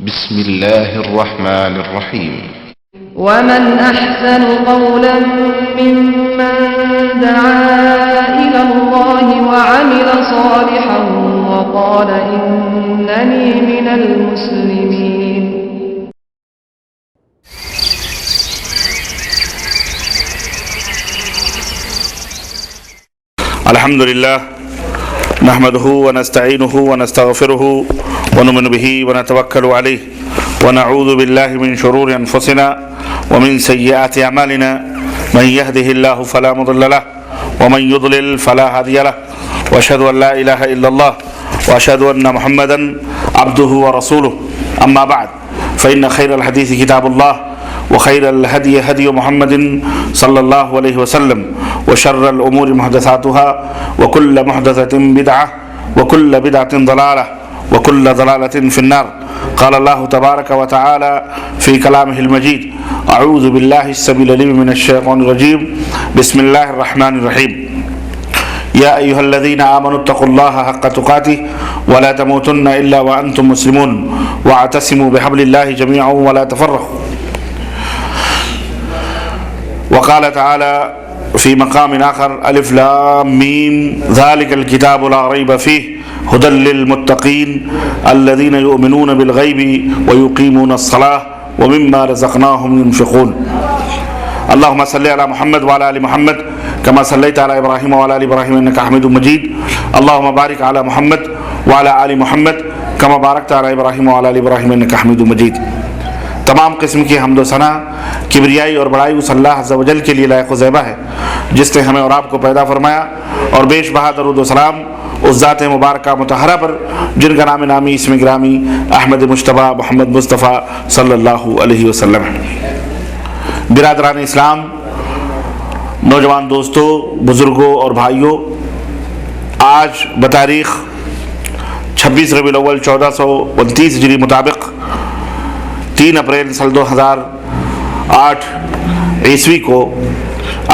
بسم الله الرحمن الرحيم. ومن أحسن قولا ممن دعا إلى الله وعمل صالحا وقال إنني من المسلمين. الحمد لله نحمده ونستعينه ونستغفره ونؤمن به ونتوكل عليه ونعوذ بالله من شرور أنفسنا ومن سيئات أعمالنا من يهده الله فلا مضل له ومن يضلل فلا هادي له وأشهد أن لا إله إلا الله وأشهد أن محمدا عبده ورسوله. أما بعد فإن خير الحديث كتاب الله وخير الهدي هدي محمد صلى الله عليه وسلم وشر الأمور محدثاتها وكل محدثة بدعة وكل بدعة ضلالة وكل ضلالة في النار. قال الله تبارك وتعالى في كلامه المجيد: أعوذ بالله السميع العليم من الشيطان الرجيم. بسم الله الرحمن الرحيم. يا أيها الذين آمنوا اتقوا الله حق تقاته ولا تموتن إلا وأنتم مسلمون واعتصموا بحبل الله جميعا ولا تفرقوا. وقال تعالى في مقام آخر: ألف لام ميم ذلك الكتاب لا ريب فيه هدى للمتقين الذين يؤمنون بالغيب ويقيمون الصلاة ومما رزقناهم ينفقون. اللهم صل على محمد وعلى آل محمد كما صليت على إبراهيم وعلى آل إبراهيم إنك حميد مجيد. اللهم بارك على محمد وعلى آل محمد كما باركت على إبراهيم وعلى آل إبراهيم إنك حميد مجيد. تمام قسم کی حمد و ثنا کبریائی اور بڑائی اس اللہ عز و جل کے لیے لائق و زیبہ ہے جس نے ہمیں اور آپ کو پیدا فرمایا، اور بیش بہا درود و سلام اس ذات مبارکہ مطہرہ پر جن کا نام نامی اسم گرامی احمد مجتبیٰ محمد مصطفیٰ صلی اللہ علیہ وسلم ہے۔ برادران اسلام، نوجوان دوستوں، بزرگوں اور بھائیوں، آج بتاریخ 26 ربیع الاول 1429 ہجری مطابق 3 اپریل سال 2008 عیسوی کو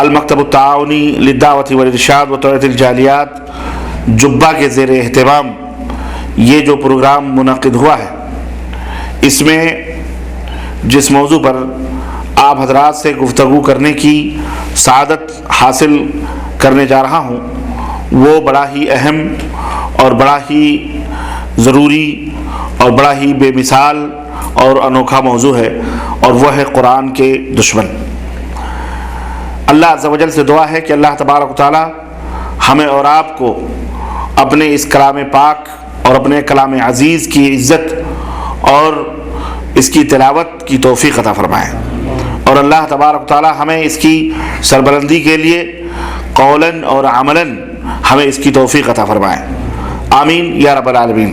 المکتب التعاونی للدعوت والارشاد و توعیۃ الجالیات جبہ کے زیر اہتمام یہ جو پروگرام منعقد ہوا ہے، اس میں جس موضوع پر آپ حضرات سے گفتگو کرنے کی سعادت حاصل کرنے جا رہا ہوں، وہ بڑا ہی اہم اور بڑا ہی ضروری اور بڑا ہی بے مثال اور انوکھا موضوع ہے، اور وہ ہے قرآن کے دشمن۔ اللہ عز و جل سے دعا ہے کہ اللہ تبارک و تعالی ہمیں اور آپ کو اپنے اس کلام پاک اور اپنے کلام عزیز کی عزت اور اس کی تلاوت کی توفیق عطا فرمائے، اور اللہ تبارک و تعالی ہمیں اس کی سربلندی کے لیے قولاً اور عملاً ہمیں اس کی توفیق عطا فرمائے، آمین یا رب العالمین۔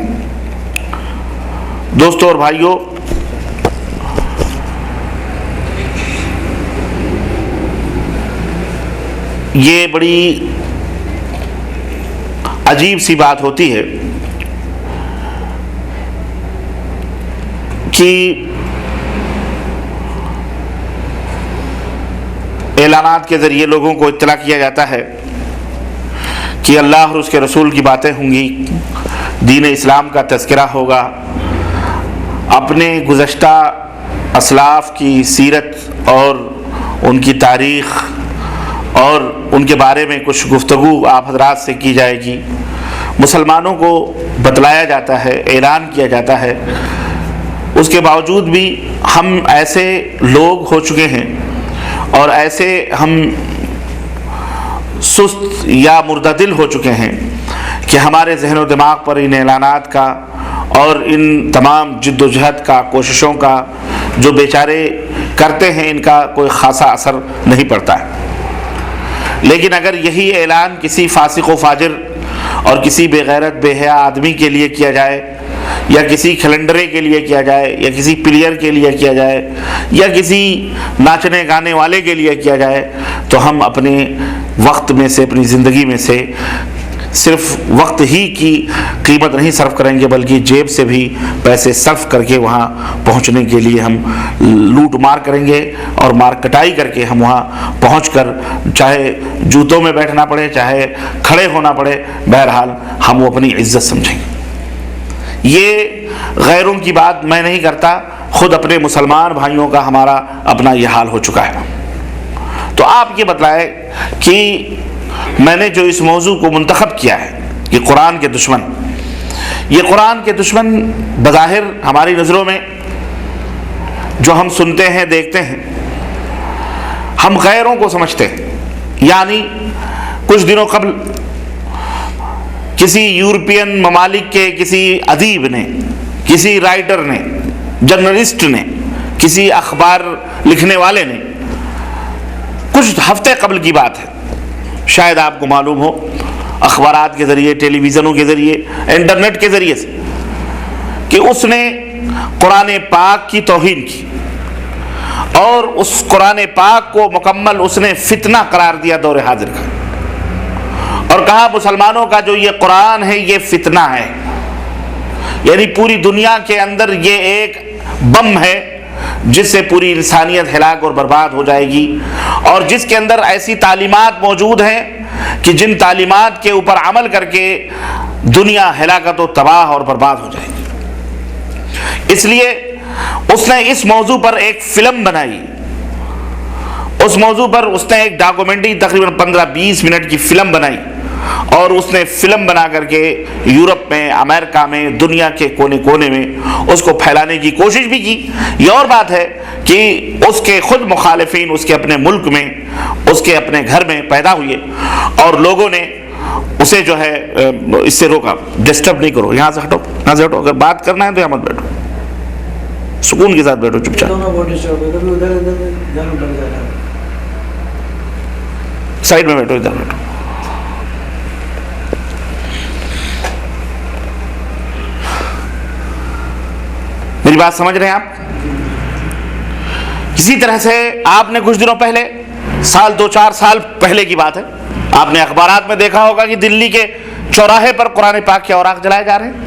دوستوں اور بھائیوں، یہ بڑی عجیب سی بات ہوتی ہے کہ اعلانات کے ذریعے لوگوں کو اطلاع کیا جاتا ہے کہ اللہ اور اس کے رسول کی باتیں ہوں گی، دین اسلام کا تذکرہ ہوگا، اپنے گزشتہ اسلاف کی سیرت اور ان کی تاریخ اور ان کے بارے میں کچھ گفتگو آپ حضرات سے کی جائے گی، مسلمانوں کو بتلایا جاتا ہے، اعلان کیا جاتا ہے۔ اس کے باوجود بھی ہم ایسے لوگ ہو چکے ہیں اور ایسے ہم سست یا مردہ دل ہو چکے ہیں کہ ہمارے ذہن و دماغ پر ان اعلانات کا اور ان تمام جد و جہد کا، کوششوں کا جو بیچارے کرتے ہیں، ان کا کوئی خاصا اثر نہیں پڑتا ہے۔ لیکن اگر یہی اعلان کسی فاسق و فاجر اور کسی بے غیرت بے حیا آدمی کے لیے کیا جائے، یا کسی کھلنڈرے کے لیے کیا جائے، یا کسی پلیئر کے لیے کیا جائے، یا کسی ناچنے گانے والے کے لیے کیا جائے، تو ہم اپنے وقت میں سے، اپنی زندگی میں سے صرف وقت ہی کی قیمت نہیں صرف کریں گے، بلکہ جیب سے بھی پیسے صرف کر کے وہاں پہنچنے کے لیے ہم لوٹ مار کریں گے، اور مار کٹائی کر کے ہم وہاں پہنچ کر چاہے جوتوں میں بیٹھنا پڑے، چاہے کھڑے ہونا پڑے، بہرحال ہم وہ اپنی عزت سمجھیں گے۔ یہ غیروں کی بات میں نہیں کرتا، خود اپنے مسلمان بھائیوں کا ہمارا اپنا یہ حال ہو چکا ہے۔ تو آپ یہ بتلائے کہ میں نے جو اس موضوع کو منتخب کیا ہے کہ قرآن کے دشمن، یہ قرآن کے دشمن بظاہر ہماری نظروں میں جو ہم سنتے ہیں دیکھتے ہیں، ہم غیروں کو سمجھتے ہیں۔ یعنی کچھ دنوں قبل کسی یورپین ممالک کے کسی ادیب نے، کسی رائٹر نے، جرنلسٹ نے، کسی اخبار لکھنے والے نے، کچھ ہفتے قبل کی بات ہے، شاید آپ کو معلوم ہو، اخبارات کے ذریعے، ٹیلی ویژنوں کے ذریعے، انٹرنیٹ کے ذریعے سے، کہ اس نے قرآن پاک کی توہین کی اور اس قرآن پاک کو مکمل اس نے فتنہ قرار دیا دور حاضر کا، اور کہا مسلمانوں کا جو یہ قرآن ہے یہ فتنہ ہے، یعنی پوری دنیا کے اندر یہ ایک بم ہے جس سے پوری انسانیت ہلاک اور برباد ہو جائے گی، اور جس کے اندر ایسی تعلیمات موجود ہیں کہ جن تعلیمات کے اوپر عمل کر کے دنیا ہلاکت و تباہ اور برباد ہو جائے گی۔ اس لیے اس نے اس موضوع پر ایک فلم بنائی، اس موضوع پر اس نے ایک ڈاکومنٹری تقریباً 15-20 منٹ کی فلم بنائی، اور اس نے فلم بنا کر کے یورپ میں، امریکہ میں، دنیا کے کونے کونے میں اس کو پھیلانے کی کوشش بھی کی۔ یہ اور بات ہے کہ اس کے خود مخالفین اس کے اپنے ملک میں، اس کے اپنے گھر میں پیدا ہوئے، اور لوگوں نے اسے جو ہے اس سے روکا، ڈسٹرب نہیں کرو، یہاں سے ہٹو، یہاں سے ہٹو، اگر بات کرنا ہے تو یہاں مت بیٹھو، سکون کے ساتھ بیٹھو، چپ چاپ سائڈ میں بیٹھو، ادھر بیٹھو۔ میری بات سمجھ رہے ہیں آپ؟ اسی طرح سے آپ نے کچھ دنوں پہلے، 2-4 سال پہلے کی بات ہے، آپ نے اخبارات میں دیکھا ہوگا کہ دلی کے چوراہے پر قرآن پاک کے اوراق جلائے جا رہے ہیں۔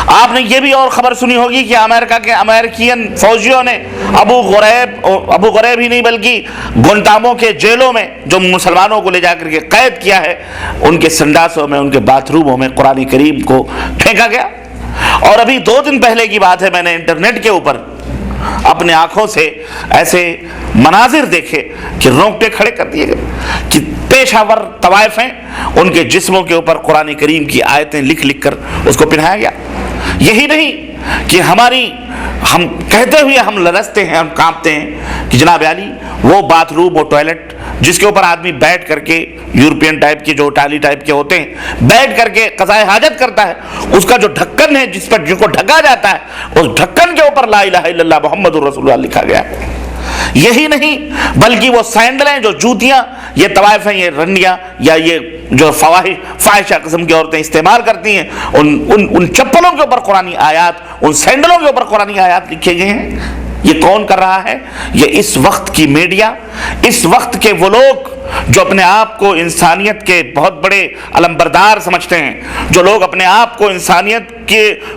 آپ نے یہ بھی اور خبر سنی ہوگی کہ امریکہ کے امریکین فوجیوں نے ابو غریب ہی نہیں بلکہ گونٹامو کے جیلوں میں جو مسلمانوں کو لے جا کر کے قید کیا ہے، ان کے سنڈاسوں میں، ان کے باتھ روموں میں قرآن کریم کو پھینکا گیا۔ اور ابھی 2 دن پہلے کی بات ہے، میں نے انٹرنیٹ کے اوپر اپنے آنکھوں سے ایسے مناظر دیکھے کہ رونگٹے کھڑے کر دیے گئے کہ پیشہ ور طوائف ہیں، ان کے جسموں کے اوپر قرآن کریم کی آیتیں لکھ لکھ کر اس کو پہنایا گیا۔ یہی نہیں کہ ہم کہتے ہوئے ہم لرزتے ہیں، ہم کانپتے ہیں کہ جناب علی وہ باتھ روم، وہ ٹوائلٹ جس کے اوپر آدمی بیٹھ کر کے، یورپین ٹائپ کے جو ٹالی ٹائپ کے ہوتے ہیں، بیٹھ کر کے قضائے حاجت کرتا ہے، اس کا جو ڈھکن ہے جس پر جن کو ڈھکا جاتا ہے، اس ڈھکن کے اوپر لا الہ الا اللہ محمد الرسول اللہ لکھا گیا ہے۔ یہی نہیں بلکہ وہ سینڈلیں، جو جوتیاں یہ طوائف ہیں، یہ رنڈیاں یا یہ جو فاحشہ قسم کی عورتیں استعمال کرتی ہیں، ان چپلوں کے اوپر قرآنی آیات، ان سینڈلوں کے اوپر قرآنی آیات لکھے گئے ہیں۔ یہ کون کر رہا ہے؟ یہ اس وقت کی میڈیا، اس وقت کے وہ لوگ جو اپنے آپ کو انسانیت کے بہت بڑے علمبردار سمجھتے ہیں، جو لوگ اپنے آپ کو انسانیت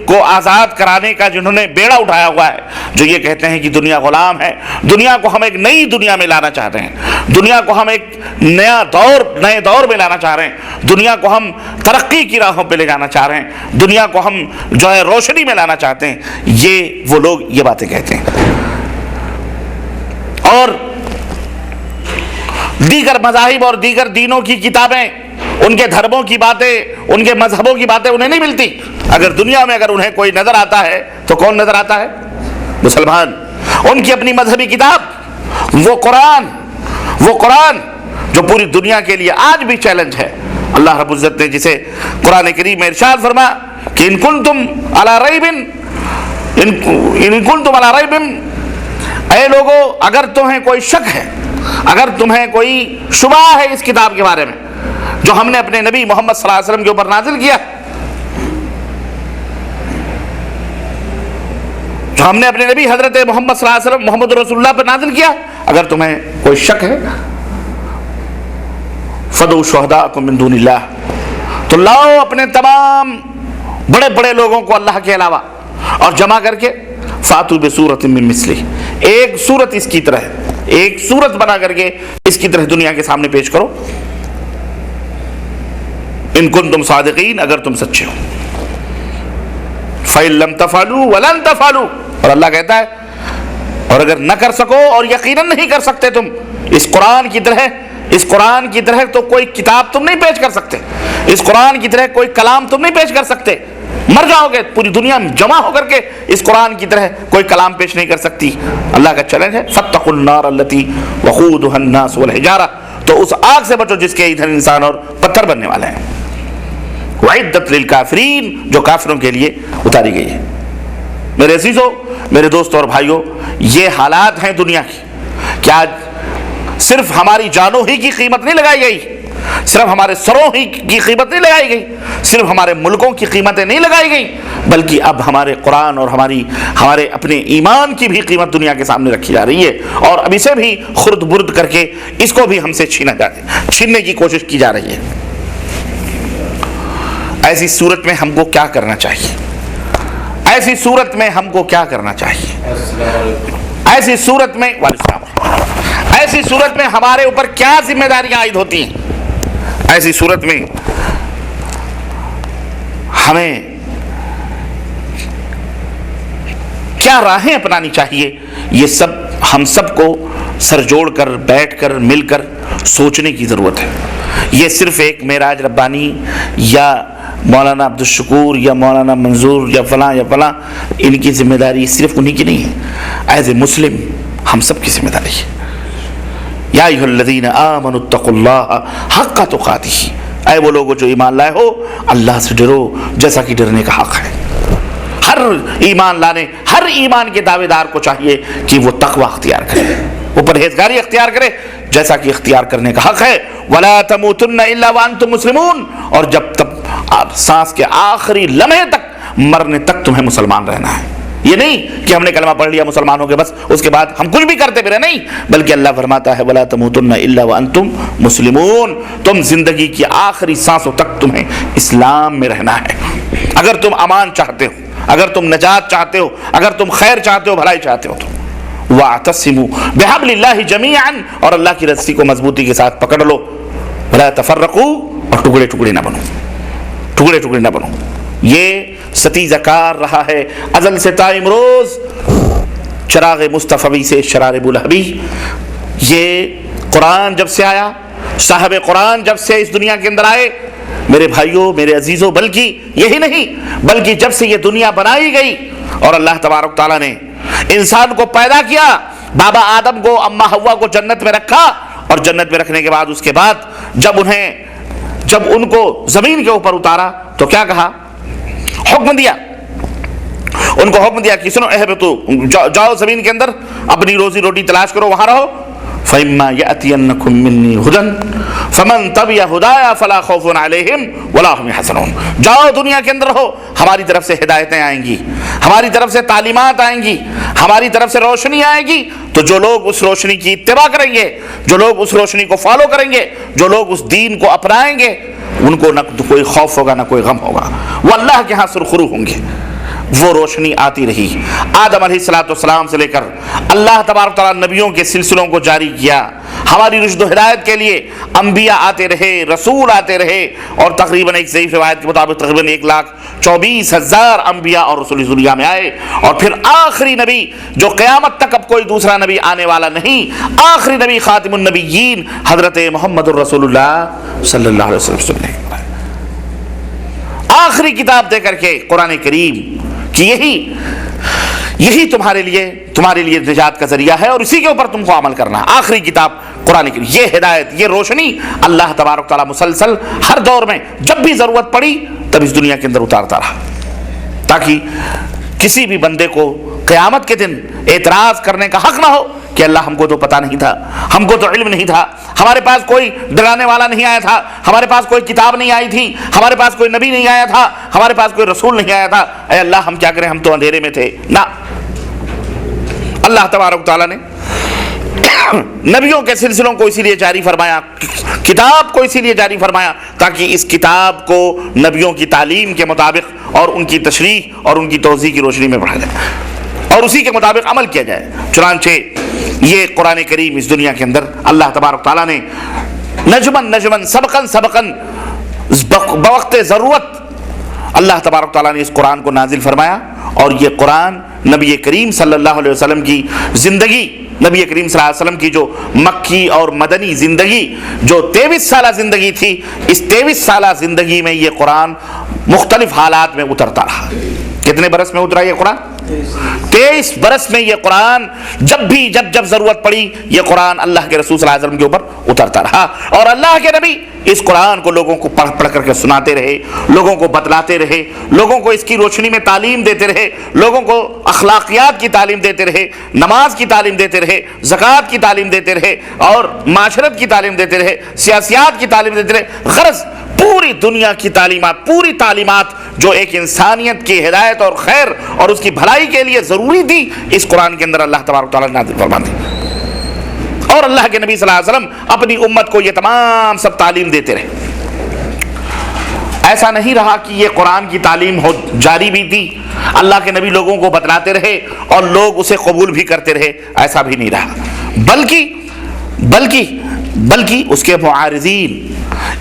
کو آزاد کرانے کا جنہوں نے بیڑا اٹھایا ہوا ہے، جو یہ کہتے ہیں کہ دنیا غلام ہے، دنیا کو ہم ایک نئی دنیا میں لانا چاہتے ہیں، دنیا کو ہم ایک نئے دور میں لانا چاہ رہے ہیں، دنیا کو ہم ترقی کی راہوں پہ لے جانا چاہ رہے ہیں، دنیا کو ہم جو ہے روشنی میں لانا چاہتے ہیں، یہ وہ لوگ یہ باتیں کہتے ہیں۔ اور دیگر مذاہب اور دیگر دینوں کی کتابیں، ان کے دھرموں کی باتیں، ان کے مذہبوں کی باتیں انہیں نہیں ملتی۔ اگر دنیا میں انہیں کوئی نظر آتا ہے تو کون نظر آتا ہے؟ مسلمان۔ ان کی اپنی مذہبی کتاب، وہ قرآن جو پوری دنیا کے لیے آج بھی چیلنج ہے۔ اللہ رب العزت نے جسے قرآن کریم میں ارشاد فرما کہ ان کنتم علی ریب، اے لوگو اگر تمہیں کوئی شک ہے، اگر تمہیں کوئی شبہ ہے اس کتاب کے بارے میں جو ہم نے اپنے نبی محمد صلی اللہ علیہ وسلم کے اوپر نازل کیا، جو ہم نے اپنے نبی حضرت محمد صلی اللہ علیہ وسلم محمد رسول اللہ پر نازل کیا، اگر تمہیں کوئی شک ہے فَدُعُوا شُهَدَاءَكُم مِّن دُونِ اللَّهِ، تو لاؤ اپنے تمام بڑے بڑے لوگوں کو اللہ کے علاوہ اور جمع کر کے فَأْتُوا بِسُورَةٍ مِّن مِّثْلِهِ، ایک صورت اس کی طرح، ایک صورت بنا کر کے اس کی طرح دنیا کے سامنے پیش کرو، ان کنتم صادقین، اگر تم سچے ہو۔ فَإِن لَمْ تَفْعَلُوا وَلَن تَفْعَلُوا، اور اللہ کہتا ہے اور اگر نہ کر سکو اور یقیناً نہیں کر سکتے تم اس قرآن کی طرح تو کوئی کتاب تم نہیں پیش کر سکتے، اس قرآن کی طرح کوئی کلام تم نہیں پیش کر سکتے، مر جاؤ گے، پوری دنیا میں جمع ہو کر کے اس قرآن کی طرح کوئی کلام پیش نہیں کر سکتی۔ اللہ کا چیلنج ہے فَاتَّقُوا النَّارَ الَّتِي وَقُودُهَا النَّاسُ وَالْحِجَارَةُ، تو اس آگ سے بچو جس کے ایندھن انسان اور پتھر بننے والے ہیں۔ وَعِدَّتْ لِلْكَافِرِينَ، جو کافروں کے لیے اتاری گئی ہے۔ میرے عزیزو، میرے دوستوں اور بھائیوں، یہ حالات ہیں دنیا کی کہ آج صرف ہماری جانوں ہی کی قیمت نہیں لگائی گئی، صرف ہمارے سروں ہی کی قیمت نہیں لگائی گئی، صرف ہمارے ملکوں کی قیمتیں نہیں لگائی گئی، بلکہ اب ہمارے قرآن اور ہمارے اپنے ایمان کی بھی قیمت دنیا کے سامنے رکھی جا رہی ہے، اور اب اسے بھی خرد برد کر کے اس کو بھی ہم سے چھیننے کی کوشش کی جا رہی ہے۔ ایسی صورت میں ہم کو کیا کرنا چاہیے؟ ایسی صورت میں ہم کو کیا کرنا چاہیے؟ ایسی صورت میں ایسی صورت میں ہمارے اوپر کیا ذمہ داریاں عائد ہوتی ہیں؟ ایسی صورت میں ہمیں کیا راہیں اپنانی چاہیے؟ یہ سب ہم سب کو سر جوڑ کر بیٹھ کر مل کر سوچنے کی ضرورت ہے۔ یہ صرف ایک معراج ربانی یا مولانا عبدالشکور یا مولانا منظور یا فلاں ان کی ذمہ داری صرف انہی کی نہیں ہے، ایز اے مسلم ہم سب کی ذمہ داری ہے۔ یا ایھا الذین آمنوا اتقوا اللہ حق تقاتہ، اے وہ لوگو جو ایمان لائے ہو اللہ سے ڈرو جیسا کہ ڈرنے کا حق ہے۔ ہر ایمان کے دعوے دار کو چاہیے کہ وہ تقوی اختیار کرے، وہ پرہیزگاری اختیار کرے جیسا کہ اختیار کرنے کا حق ہے۔ وَلَا تَمُوتُنَّ إِلَّا وَأَنْتُمْ مُسْلِمُونَ، اور جب تک سانس کے آخری لمحے تک، مرنے تک تمہیں مسلمان رہنا ہے۔ یہ نہیں کہ ہم نے کلمہ پڑھ لیا مسلمان ہو گئے بس اس کے بعد ہم کچھ بھی کرتے پھرے، نہیں، بلکہ اللہ فرماتا ہے وَلَا تَمُوتُنَّ إِلَّا وَأَنْتُمْ مُسْلِمُونَ، تم زندگی کی آخری سانسوں تک تمہیں اسلام میں رہنا ہے۔ اگر تم امان چاہتے ہو، اگر تم نجات چاہتے ہو، اگر تم خیر چاہتے ہو، بھلائی چاہتے ہو تو وَاعْتَصِمُوا بِحَبْلِ اللَّهِ جَمِيعًا، اور اللہ کی رسی کو مضبوطی کے ساتھ پکڑ لو، وَلَا تَفَرَّقُوا، اور ٹکڑے ٹکڑے نہ بنو۔ یہ ستیزہ کار رہا ہے ازل سے تا امروز، چراغ مصطفی سے شرار ابولہبی۔ یہ قرآن جب سے آیا، صاحب قرآن جب سے اس دنیا کے اندر آئے، میرے بھائیوں، میرے عزیزوں، بلکہ یہی نہیں، بلکہ جب سے یہ دنیا بنائی گئی اور اللہ تبارک تعالیٰ نے انسان کو پیدا کیا، بابا آدم کو، اماں حوا کو جنت میں رکھا، اور جنت میں رکھنے کے بعد اس کے بعد جب ان کو زمین کے اوپر اتارا تو کیا کہا؟ ان کو حکم دیا کہ سنو، اہبطوا، جاؤ زمین کے اندر اپنی روزی روٹی تلاش کرو، وہاں رہو۔ فَإِمَّا يَأْتِيَنَّكُم مِّنِّي هُدًى فَمَن تَبِعَ هُدَايَ فَلَا خَوْفٌ عَلَيْهِمْ وَلَا هُمْ يَحْزَنُونَ، جاؤ دنیا کے اندر رہو، ہماری طرف سے ہدایتیں آئیں گی، ہماری طرف سے تعلیمات آئیں گی، ہماری طرف سے روشنی آئے گی، تو جو لوگ اس روشنی کی اتباع کریں گے، جو لوگ اس روشنی کو فالو کریں گے، جو لوگ اس دین کو اپنائیں گے، ان کو نہ کوئی خوف ہوگا نہ کوئی غم ہوگا، وہ اللہ کے ہاں سرخرو ہوں گے۔ وہ روشنی آتی رہی آدم علیہ السلام سے لے کر اللہ تبارک تعالیٰ نبیوں کے سلسلوں کو جاری کیا، ہماری رشد و ہدایت کے لیے انبیاء آتے رہے، رسول آتے رہے، اور تقریباً ایک ضعیف روایت کے مطابق تقریباً 1,24,000 انبیاء اور رسول اس دنیا میں آئے، اور پھر آخری نبی جو قیامت تک اب کوئی دوسرا نبی آنے والا نہیں، آخری نبی خاتم النبیین حضرت محمد الرسول اللہ صلی اللہ علیہ وسلم نے آخری کتاب دے کر کے قرآن کریم کہ یہی تمہارے لیے نجات کا ذریعہ ہے، اور اسی کے اوپر تم کو عمل کرنا۔ آخری کتاب قرآن کریم، یہ ہدایت، یہ روشنی اللہ تبارک تعالیٰ مسلسل ہر دور میں جب بھی ضرورت پڑی تب اس دنیا کے اندر اتارتا رہا، تاکہ کسی بھی بندے کو قیامت کے دن اعتراض کرنے کا حق نہ ہو کہ اللہ ہم کو تو پتہ نہیں تھا، ہم کو تو علم نہیں تھا، ہمارے پاس کوئی ڈرانے والا نہیں آیا تھا، ہمارے پاس کوئی کتاب نہیں آئی تھی، ہمارے پاس کوئی نبی نہیں آیا تھا، ہمارے پاس کوئی رسول نہیں آیا تھا، اے اللہ ہم کیا کریں، ہم تو اندھیرے میں تھے۔ نہ، اللہ تبارک تعالیٰ نے نبیوں کے سلسلوں کو اسی لیے جاری فرمایا، کتاب کو اسی لیے جاری فرمایا تاکہ اس کتاب کو نبیوں کی تعلیم کے مطابق اور ان کی تشریح اور ان کی توضیح کی روشنی میں پڑھا جائے اور اسی کے مطابق عمل کیا جائے۔ چنانچہ یہ قرآن کریم اس دنیا کے اندر اللہ تبارک تعالیٰ نے نجمن سبقن بوقت ضرورت اللہ تبارک تعالیٰ نے اس قرآن کو نازل فرمایا، اور یہ قرآن نبی کریم صلی اللہ علیہ وسلم کی زندگی، نبی کریم صلی اللہ علیہ وسلم کی جو مکی اور مدنی زندگی، جو 23 سالہ زندگی تھی، اس 23 سالہ زندگی میں یہ قرآن مختلف حالات میں اترتا رہا۔ کتنے برس میں اترا یہ قرآن؟ 23 برس میں یہ قرآن جب ضرورت پڑی یہ قرآن اللہ کے رسول صلی اللہ علیہ وسلم کے اوپر اترتا رہا، اور اللہ کے نبی اس قرآن کو لوگوں کو پڑھ کر کے سناتے رہے، لوگوں کو بتلاتے رہے، لوگوں کو اس کی روشنی میں تعلیم دیتے رہے، لوگوں کو اخلاقیات کی تعلیم دیتے رہے، نماز کی تعلیم دیتے رہے، زکوٰۃ کی تعلیم دیتے رہے، اور معاشرت کی تعلیم دیتے رہے، سیاسیات کی تعلیم دیتے رہے۔ غرض پوری دنیا کی تعلیمات، پوری تعلیمات جو ایک انسانیت کی ہدایت اور خیر اور اس کی بھلائی کے لیے ضروری تھی، اس قرآن کے اندر اللہ تبارک تعالیٰ نے نازل فرما دی۔ اور اللہ کے نبی صلی اللہ علیہ وسلم اپنی امت کو یہ تمام سب تعلیم دیتے رہے۔ ایسا نہیں رہا کہ یہ قرآن کی تعلیم جاری بھی تھی، اللہ کے نبی لوگوں کو بتلاتے رہے اور لوگ اسے قبول بھی کرتے رہے، ایسا بھی نہیں رہا، بلکہ اس کے معارضین،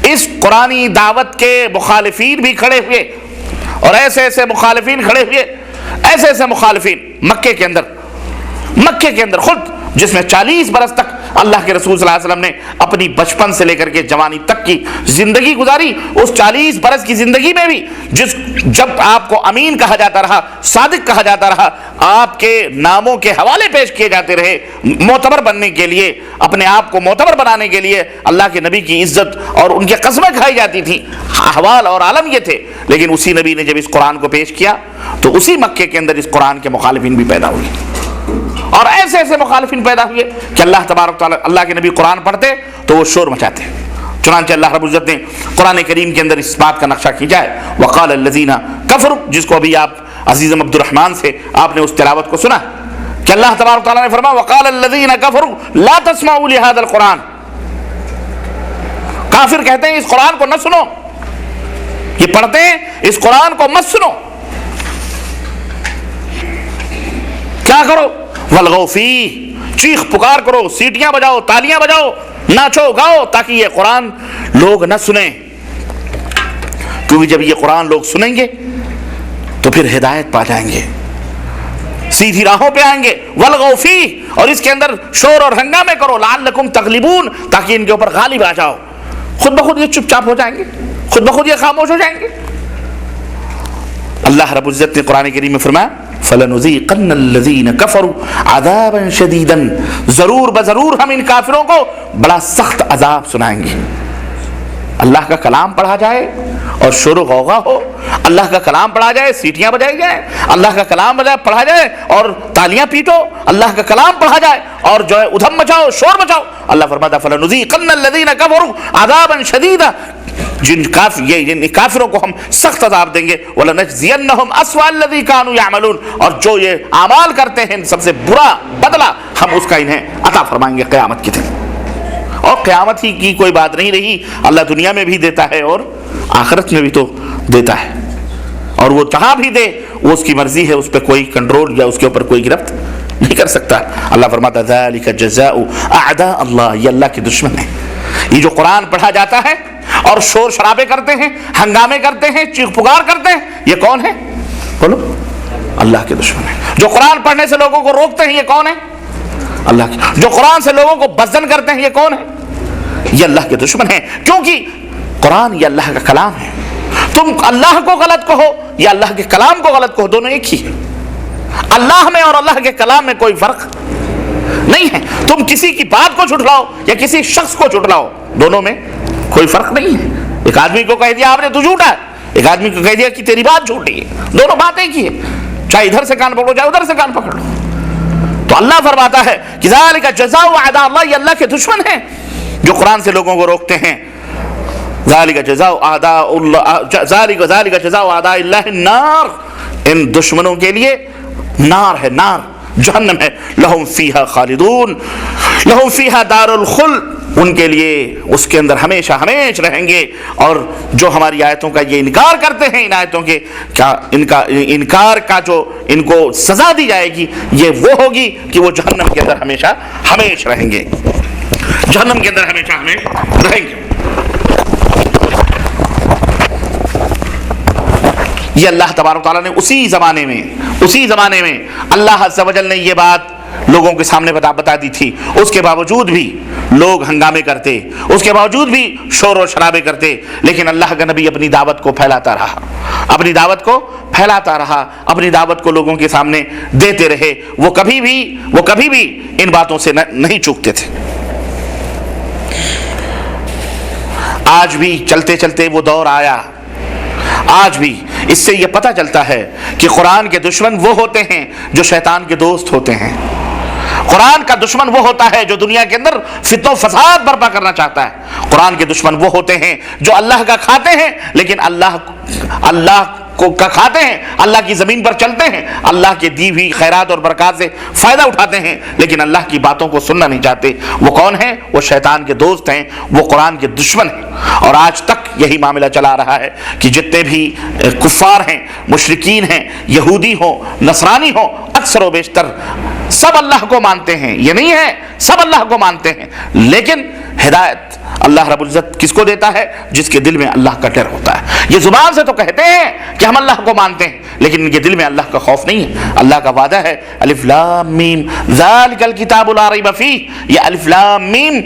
اس قرآنی دعوت کے مخالفین بھی کھڑے ہوئے، اور ایسے مخالفین کھڑے ہوئے، ایسے مخالفین مکے کے اندر خود، جس میں 40 برس تک اللہ کے رسول صلی اللہ علیہ وسلم نے اپنی بچپن سے لے کر کے جوانی تک کی زندگی گزاری، اس 40 برس کی زندگی میں بھی جب آپ کو امین کہا جاتا رہا، صادق کہا جاتا رہا، آپ کے ناموں کے حوالے پیش کیے جاتے رہے، معتبر بننے کے لیے، اپنے آپ کو معتبر بنانے کے لیے اللہ کے نبی کی عزت اور ان کی قسمیں کھائی جاتی تھیں، احوال اور عالم یہ تھے، لیکن اسی نبی نے جب اس قرآن کو پیش کیا تو اسی مکے کے اندر اس قرآن کے مخالفین بھی پیدا ہوئے، اور ایسے مخالفین پیدا ہوئے کہ اللہ تبارک تعالیٰ، اللہ کے نبی قرآن پڑھتے تو وہ شور مچاتے۔ چنانچہ اللہ رب العزت نے قرآن کریم کے اندر اس بات کا نقشہ کھینچا ہے، وقال الذین کفروا، جس کو ابھی آپ عزیزم عبد الرحمن سے آپ نے اس تلاوت کو سنا کہ اللہ تبارک تعالیٰ نے فرمایا وقال الذین کفروا لا تسمعوا لهذا القرآن، کافر کہتے ہیں اس قرآن کو نہ سنو، یہ پڑھتے ہیں اس قرآن کو مت سنو، کیا کرو؟ والغوا فیہ، چیخ پکار کرو، سیٹیاں بجاؤ، تالیاں بجاؤ، ناچو گاؤ، تاکہ یہ قرآن لوگ نہ سنیں، کیونکہ جب یہ قرآن لوگ سنیں گے تو پھر ہدایت پا جائیں گے، سیدھی راہوں پہ آئیں گے۔ والغوا فیہ، اور اس کے اندر شور اور ہنگامے کرو، لعلکم تغلبون، تاکہ ان کے اوپر غالب آ جاؤ، خود بخود یہ چپ چاپ ہو جائیں گے، خود بخود یہ خاموش ہو جائیں گے۔ اللہ رب العزت نے قرآن کریم میں فرمایا فَلَنُذِيقَنَّ الَّذِينَ كَفَرُوا عَذَابًا شَدِيدًا، ضرور بضرور ہم ان کافروں کو بڑا سخت عذاب سنائیں گے۔ اللہ کا کلام پڑھا جائے اور شور و غوغا ہو، اللہ کا کلام پڑھا جائے، سیٹیاں بجائی جائیں، اللہ کا کلام پڑھا جائے اور تالیاں پیٹو، اللہ کا کلام پڑھا جائے اور جو ہے ادھم مچاؤ، شور مچاؤ۔ اللہ فرماتا فَلَنُذِيقَنَّ الَّذِينَ كَفَرُوا عَذَابًا شَدِيدًا، جن کافروں کو ہم سخت عذاب دیں گے، وَلَنَجْزِيَنَّهُمْ أَسْوَأَ الَّذِي كَانُوا يَعْمَلُونَ، اور جو یہ اعمال کرتے ہیں سب سے برا بدلہ ہم اس کا انہیں عطا فرمائیں گے قیامت کے دن۔ اور قیامت ہی کی کوئی بات نہیں رہی، اللہ دنیا میں بھی دیتا ہے اور آخرت میں بھی تو دیتا ہے، اور وہ جہاں بھی دے وہ اس کی مرضی ہے، اس پہ کوئی کنٹرول یا اس کے اوپر کوئی گرفت نہیں کر سکتا۔ اللہ فرماتا ذَلِكَ جَزَاءُ أَعْدَاءِ اللَّهِ، یہ اللہ کے دشمن ہے۔ یہ جو قرآن پڑھا جاتا ہے اور شور شرابے کرتے ہیں، ہنگامے کرتے ہیں، چیخ پکار کرتے ہیں، یہ کون ہے؟ بولو، اللہ کے دشمن ہے۔ جو قرآن پڑھنے سے لوگوں کو روکتے ہیں، یہ کون ہے؟ اللہ کے۔ جو قرآن سے لوگوں کو بدزن کرتے ہیں، یہ کون ہے؟ یہ اللہ کے دشمن ہیں، کیونکہ قرآن یہ اللہ کا کلام ہے۔ تم اللہ کو غلط کہو یا اللہ کے کلام کو غلط کہو، دونوں ایک ہی ہے۔ اللہ میں اور اللہ کے کلام میں کوئی فرق نہیں ہے۔ تم کسی کی بات کو جھٹلاؤ یا کسی شخص کو جھٹلاؤ، دونوں میں کوئی فرق نہیں ہے۔ ایک آدمی کو کہہ دیا آپ نے تو جھوٹا ہے، ایک آدمی کو کہہ دیا کہ تیری بات جھوٹی ہے، دونوں باتیں کی ہے، چاہے ادھر سے کان پکڑو چاہے ادھر سے کان پکڑ لو۔ تو اللہ فرماتا ہے کہ ذالک جزاء اعداء اللہ، یہ اللہ کے دشمن ہیں جو قرآن سے لوگوں کو روکتے ہیں۔ ذالک جزاء اعداء اللہ، ذالک جزاء اعداء اللہ النار، ان دشمنوں کے لیے نار ہے، نار جہنم ہے۔ لہم فیہا خالدون، لہم فیہا دار الخلد، ان کے لیے اس کے اندر ہمیشہ ہمیش رہیں گے۔ اور جو ہماری آیتوں کا یہ انکار کرتے ہیں، ان آیتوں کے کیا انکار کا جو ان کو سزا دی جائے گی یہ وہ ہوگی کہ وہ جہنم کے اندر ہمیشہ ہمیش رہیں گے، جہنم کے اندر ہمیشہ ہمیش رہیں گے۔ یہ اللہ تبارک و تعالیٰ نے اسی زمانے میں اللہ عز و جل نے یہ بات لوگوں کے سامنے بتا دی تھی. اس کے باوجود بھی لوگ ہنگامے کرتے, اس کے باوجود بھی شور و شرابے کرتے, لیکن اللہ کا نبی اپنی دعوت کو پھیلاتا رہا, اپنی دعوت کو لوگوں کے سامنے دیتے رہے. وہ کبھی بھی ان باتوں سے نہیں چوکتے تھے. آج بھی چلتے چلتے وہ دور آیا. آج بھی اس سے یہ پتہ چلتا ہے کہ قرآن کے دشمن وہ ہوتے ہیں جو شیطان کے دوست ہوتے ہیں. قرآن کا دشمن وہ ہوتا ہے جو دنیا کے اندر فتنہ و فساد برپا کرنا چاہتا ہے. قرآن کے دشمن وہ ہوتے ہیں جو اللہ کا کھاتے ہیں لیکن اللہ کو کھاتے ہیں, اللہ کی زمین پر چلتے ہیں, اللہ کے دی ہوئی خیرات اور برکات سے فائدہ اٹھاتے ہیں, لیکن اللہ کی باتوں کو سننا نہیں چاہتے. وہ کون ہیں؟ وہ شیطان کے دوست ہیں, وہ قرآن کے دشمن ہیں. اور آج تک یہی معاملہ چلا رہا ہے کہ جتنے بھی کفار ہیں, مشرکین ہیں, یہودی ہوں, نصرانی ہوں, اکثر و بیشتر سب اللہ کو مانتے ہیں. یہ نہیں ہے سب اللہ کو مانتے ہیں, لیکن ہدایت اللہ رب العزت کس کو دیتا ہے؟ جس کے دل میں اللہ کا ڈر ہوتا ہے. یہ زبان سے تو کہتے ہیں کہ ہم اللہ کو مانتے ہیں, لیکن ان کے دل میں اللہ کا خوف نہیں ہے. اللہ کا وعدہ ہے الف لام میم ذالک الکتاب لا ریب فیہ. یہ الف لام میم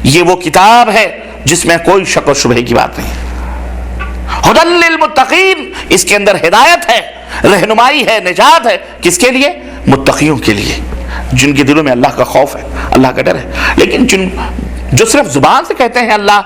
یہ وہ کتاب ہے جس میں کوئی شک و شبہ کی بات نہیں. ھدی للمتقین, اس کے اندر ہدایت ہے, رہنمائی ہے, نجات ہے. کس کے لیے؟ متقیوں کے لیے, جن کے دلوں میں اللہ کا خوف ہے, اللہ کا ڈر ہے. لیکن جو صرف زبان سے کہتے ہیں اللہ,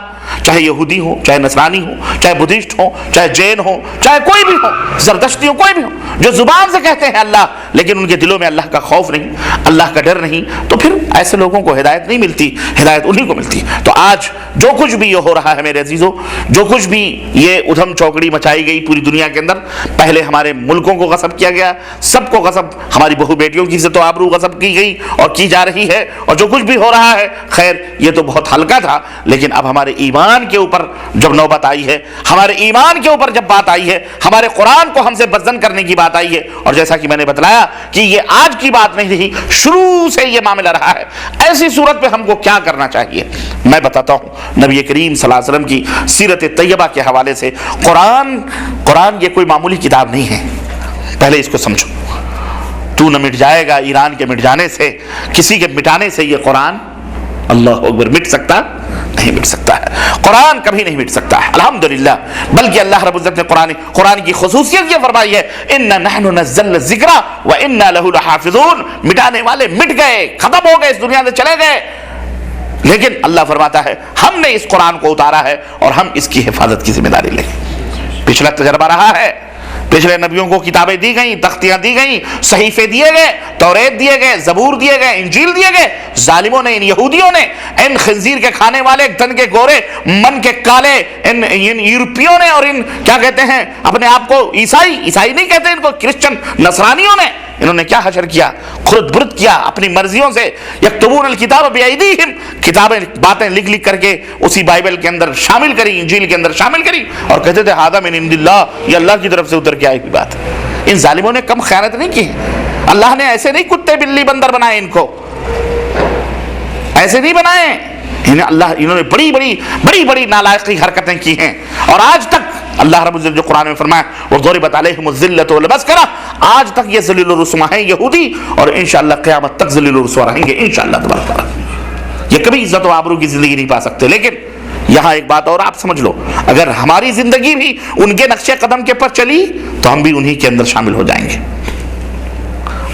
چاہے یہودی ہو, چاہے نصرانی ہو, چاہے بدھسٹ ہو, چاہے جین ہو, چاہے کوئی بھی ہو, زردشتی ہو, کوئی بھی ہو, جو زبان سے کہتے ہیں اللہ لیکن ان کے دلوں میں اللہ کا خوف نہیں, اللہ کا ڈر نہیں, تو پھر ایسے لوگوں کو ہدایت نہیں ملتی, ہدایت انہی کو ملتی. تو آج جو کچھ بھی یہ ہو رہا ہے میرے عزیزو, جو کچھ بھی یہ ادھم چوکڑی مچائی گئی پوری دنیا کے اندر, پہلے ہمارے ملکوں کو غصب کیا گیا, سب کو غصب, ہماری بہو بیٹیوں کی عزت و آبرو غصب کی گئی اور کی جا رہی ہے, اور جو کچھ بھی ہو رہا ہے خیر یہ تو بہت ہلکا تھا. لیکن اب ہمارے ایمان کے اوپر جب نوبت آئی ہے, ہمارے ایمان کے اوپر جب بات آئی ہے, ہمارے قرآن کو ہم سے بدزن کرنے کی بات آئی ہے, اور جیسا کہ میں نے بتلایا کہ یہ آج کی بات نہیں رہی, شروع سے یہ معاملہ رہا ہے. ایسی صورت پہ ہم کو کیا کرنا چاہیے میں بتاتا ہوں. نبی کریم صلی اللہ علیہ وسلم کی سیرت طیبہ کے حوالے سے قرآن یہ کوئی معمولی کتاب نہیں ہے, پہلے اس کو سمجھو. تو نہ مٹ جائے گا ایران کے مٹ جانے سے, کسی کے مٹانے سے. یہ قرآن اللہ اکبر مٹ سکتا نہیں, مٹ سکتا ہے. قرآن کبھی نہیں مٹ سکتا ہے الحمدللہ. بلکہ اللہ رب العزت نے قرآن کی خصوصیت یہ فرمائی ہے اِنَّا نَحْنُ نَزَّلْنَا الذِّكْرَ وَإِنَّا لَهُ لَحَافِظُونَ. مٹانے والے مٹ گئے, ختم ہو گئے, اس دنیا سے چلے گئے, لیکن اللہ فرماتا ہے ہم نے اس قرآن کو اتارا ہے اور ہم اس کی حفاظت کی ذمہ داری لیں. پچھلا تجربہ رہا ہے, پچھلے نبیوں کو کتابیں دی گئیں, تختیاں دی گئیں, صحیفے دیے گئے, توریت دیے گئے, زبور دیے گئے, انجیل دیے گئے. ظالموں نے, ان یہودیوں نے, ان خنزیر کے کھانے والے, تن کے گورے, من کے کالے, ان یورپیوں نے, اور ان کیا کہتے ہیں اپنے آپ کو عیسائی نہیں کہتے ان کو, کرسچن نصرانیوں نے, انہوں نے کیا حشر کیا, خرد برد کیا اپنی مرضیوں سے. یکتبون الکتاب بایدیہم, کتابیں باتیں لکھ کر کے اسی بائبل کے اندر شامل کری, انجیل کے اندر شامل کری, اور کہتے تھے ھذا من عند اللہ, یہ اللہ کی طرف سے اتر کے آئی ہوئی بات. ان ظالموں نے کم خیانت نہیں کی. اللہ نے ایسے نہیں کتے بلی بندر بنائے, ان کو ایسے نہیں بنائے. انہوں نے بڑی بڑی نالائقی حرکتیں کی ہیں, اور آج تک اللہ رب العزت جو قرآن میں فرمایا وَضُرِبَتْ عَلَيْهِمُ الذِّلَّةُ وَالْمَسْكَنَةُ, آج تک یہ ذلیل و رسوا ہیں یہودی, اور انشاءاللہ قیامت تک ذلیل و رسوا رہیں گے انشاءاللہ تبارک تعالیٰ. یہ کبھی عزت و آبرو کی زندگی نہیں پا سکتے. لیکن یہاں ایک بات اور آپ سمجھ لو, اگر ہماری زندگی بھی ان کے نقش قدم کے پر چلی تو ہم بھی انہی کے اندر شامل ہو جائیں گے.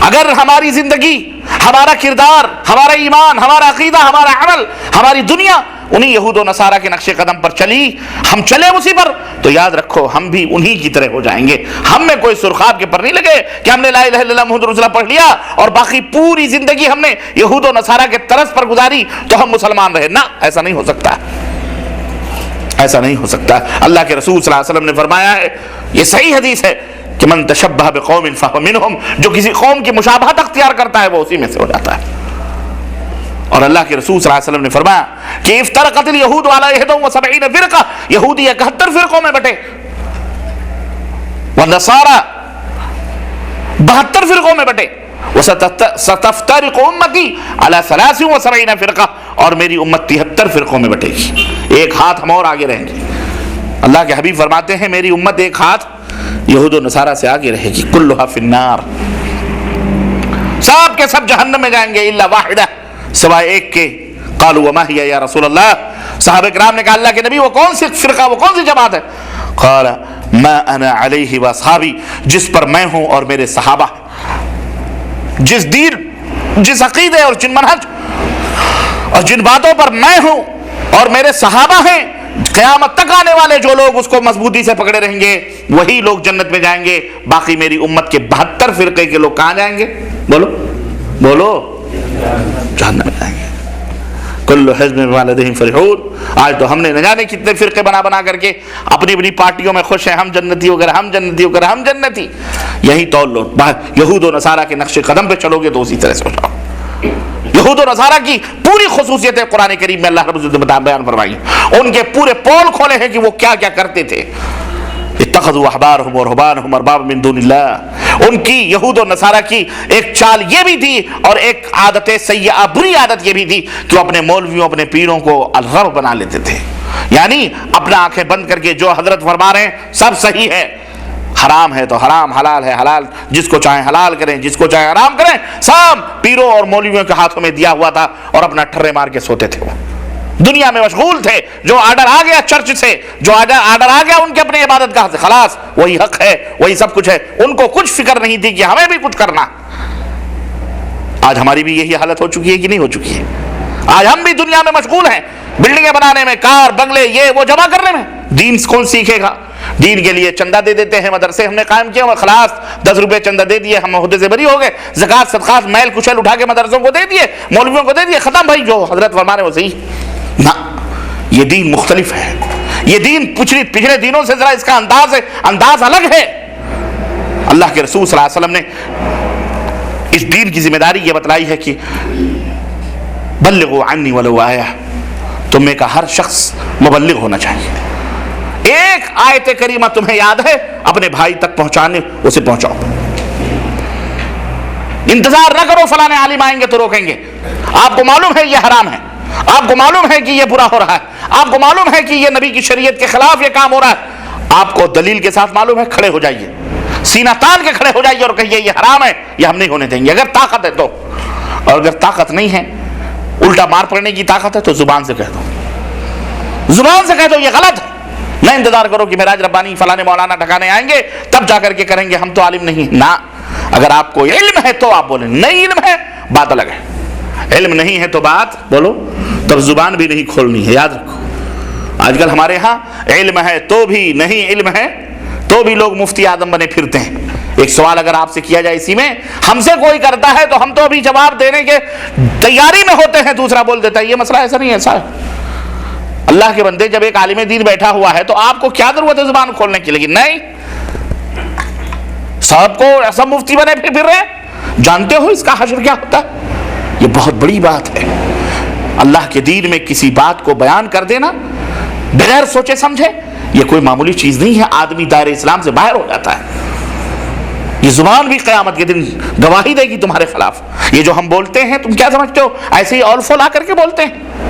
اگر ہماری زندگی, ہمارا کردار, ہمارا ایمان, ہمارا عقیدہ, ہمارا عمل, ہماری دنیا انہی یہود و نصارہ کے نقش قدم پر چلی, ہم چلے اسی پر, تو یاد رکھو ہم بھی انہی کی طرح ہو جائیں گے. ہم میں کوئی سرخاب کے پر نہیں لگے کہ ہم نے لا الہ الا اللہ محمد رسول اللہ پڑھ لیا اور باقی پوری زندگی ہم نے یہود و نصارہ کے طرز پر گزاری تو ہم مسلمان رہے. نہ, ایسا نہیں ہو سکتا, ایسا نہیں ہو سکتا. اللہ کے رسول صلی اللہ علیہ وسلم نے فرمایا ہے, یہ صحیح حدیث ہے, کہ من تشبہ بقوم فہو منہم, جو کسی قوم کی مشابہت اختیار کرتا ہے وہ اسی میں سے ہو جاتا ہے. اور اللہ کے رسول صلی اللہ علیہ وسلم نے فرمایا کہ افترقت الیہود علی 71 فرقہ, یہودی 71 فرقوں میں بٹے, والنصارى 72 فرقوں میں بٹے, وستفترق امتی علی 73 فرقہ, اور میری امت 73 فرقوں میں بٹے گی. ایک ہاتھ ہم اور آگے رہیں گے. اللہ کے حبیب فرماتے ہیں میری امت ایک ہاتھ یہود و نصارہ سے آگے رہے گی، کلھا فی النار، سب کے سب جہنم میں جائیں گے، الا واحدہ، سوائے ایک کے۔ قالوا وما ہی یا رسول اللہ، صحابہ کرام نے کہا اللہ کے نبی وہ کون سی فرقہ، وہ کون سی جماعت ہے؟ قال ما انا علیہ واصحابی، جس پر میں ہوں اور میرے صحابہ، جس دین، جس عقیدے اور جن منہج اور جن باتوں پر میں ہوں اور میرے صحابہ ہیں، قیامت تک آنے والے جو لوگ اس کو مضبوطی سے پکڑے رہیں گے وہی لوگ جنت میں جائیں گے، باقی میری امت کے 72 فرقے کے لوگ کہاں جائیں گے؟ بولو بولو، جہنم میں جائیں گے۔ کل حزب بما لدیہم فرحون، آج تو ہم نے نہ جانے کتنے فرقے بنا بنا کر کے اپنی اپنی پارٹیوں میں خوش ہیں، ہم جنتی ہو کر ہم جنتی ہو کر ہم جنتی، یہی تول لو، یہود و نصارہ کے نقش قدم پہ چلو گے تو اسی طرح سے ہو جاؤ۔ یہود و نصارہ کی پوری خصوصیتیں قرآن کریم میں اللہ رب العزت نے بیان فرمائی، ان کے پورے پول کھولے ہیں کہ وہ کیا کیا کرتے تھے۔ اتخذوا احبارهم ورهبانهم اربابا من دون اللہ، ان کی یہود و نصارہ کی ایک چال یہ بھی تھی اور ایک عادت سیئہ بری عادت یہ بھی تھی کہ وہ اپنے مولویوں اپنے پیروں کو الرب بنا لیتے تھے، یعنی اپنا آنکھیں بند کر کے جو حضرت فرما رہے ہیں سب صحیح ہے، حرام ہے تو حرام، حلال ہے حلال، جس کو چاہیں حلال کریں جس کو چاہیں حرام کریں، سب پیروں اور مولویوں کے ہاتھوں میں دیا ہوا تھا اور اپنا ٹھرے مار کے سوتے تھے، وہ دنیا میں مشغول تھے، جو آرڈر آ گیا چرچ سے، جو آرڈر آ گیا ان کے اپنے عبادت گاہ سے، خلاص وہی حق ہے وہی سب کچھ ہے، ان کو کچھ فکر نہیں تھی کہ ہمیں بھی کچھ کرنا۔ آج ہماری بھی یہی حالت ہو چکی ہے کہ نہیں ہو چکی ہے؟ آج ہم بھی دنیا میں مشغول ہیں، بلڈنگیں بنانے میں، کار بنگلے یہ وہ جمع کرنے میں، دین کون سیکھے گا؟ دین کے لیے چندہ دے دیتے ہیں، مدرسے ہم نے قائم کیا اور خلاص 10 روپے چندہ دے دیے، ہم عہدے سے بری ہو گئے، زکوٰۃ صدقات میل کچل اٹھا کے مدرسوں کو دے دیے، مولویوں کو دے دیے، ختم بھائی، جو حضرت فرما رہے وہ صحیح۔ نہ، یہ دین مختلف ہے، یہ دین پچھلے دینوں سے ذرا اس کا انداز الگ ہے۔ اللہ کے رسول صلی اللہ علیہ وسلم نے اس دین کی ذمہ داری یہ بتلائی ہے کہ بلغوا عنی ولو آیہ، تم میں کا ہر شخص مبلغ ہونا چاہیے، ایک آیت کریمہ تمہیں یاد ہے اپنے بھائی تک پہنچانے، اسے پہنچاؤ، انتظار نہ کرو فلاں عالم آئیں گے تو روکیں گے، آپ کو معلوم ہے یہ حرام ہے، آپ کو معلوم ہے کہ یہ برا ہو رہا ہے، آپ کو معلوم ہے کہ یہ نبی کی شریعت کے خلاف یہ کام ہو رہا ہے، آپ کو دلیل کے ساتھ معلوم ہے، کھڑے ہو جائیے، سینہ تان کے کھڑے ہو جائیے اور کہیے یہ حرام ہے، یہ ہم نہیں ہونے دیں گے، اگر طاقت ہے تو، اور اگر طاقت نہیں ہے، الٹا مار پڑنے کی طاقت ہے تو زبان سے کہہ دو، زبان سے کہہ دو یہ غلط ہے، نہ انتظار کرو کہ معراج ربانی فلاں مولانا ٹھکانے آئیں گے تب جا کر کے کریں گے، ہم تو عالم نہیں، نہ، اگر آپ کو علم ہے تو آپ بولیں، نہیں علم ہے بات الگ ہے، علم نہیں ہے تو بات بولو، تب زبان بھی نہیں کھولنی ہے، یاد رکھو۔ آج کل ہمارے ہاں علم ہے تو بھی، نہیں علم ہے تو بھی لوگ مفتی اعظم بنے پھرتے ہیں۔ ایک سوال اگر آپ سے کیا جائے اسی میں، ہم سے کوئی کرتا ہے تو ہم تو ابھی جواب دینے کے تیاری میں ہوتے ہیں، دوسرا بول دیتا ہے یہ مسئلہ ایسا نہیں ایسا ہے۔ اللہ کے بندے، جب ایک عالم دین بیٹھا ہوا ہے تو آپ کو کیا ضرورت ہے زبان کھولنے کی؟ لیکن نہیں، سب کو سب مفتی بنے پھر رہے ہیں، جانتے ہو اس کا حشر کیا ہوتا ہے؟ یہ بہت بڑی بات ہے، اللہ کے دین میں کسی بات کو بیان کر دینا بغیر سوچے سمجھے یہ کوئی معمولی چیز نہیں ہے، آدمی دائرہ اسلام سے باہر ہو جاتا ہے۔ یہ زبان بھی قیامت کے دن گواہی دے گی تمہارے خلاف، یہ جو ہم بولتے ہیں تم کیا سمجھتے ہو ایسے ہی اور لا کر کے بولتے ہیں؟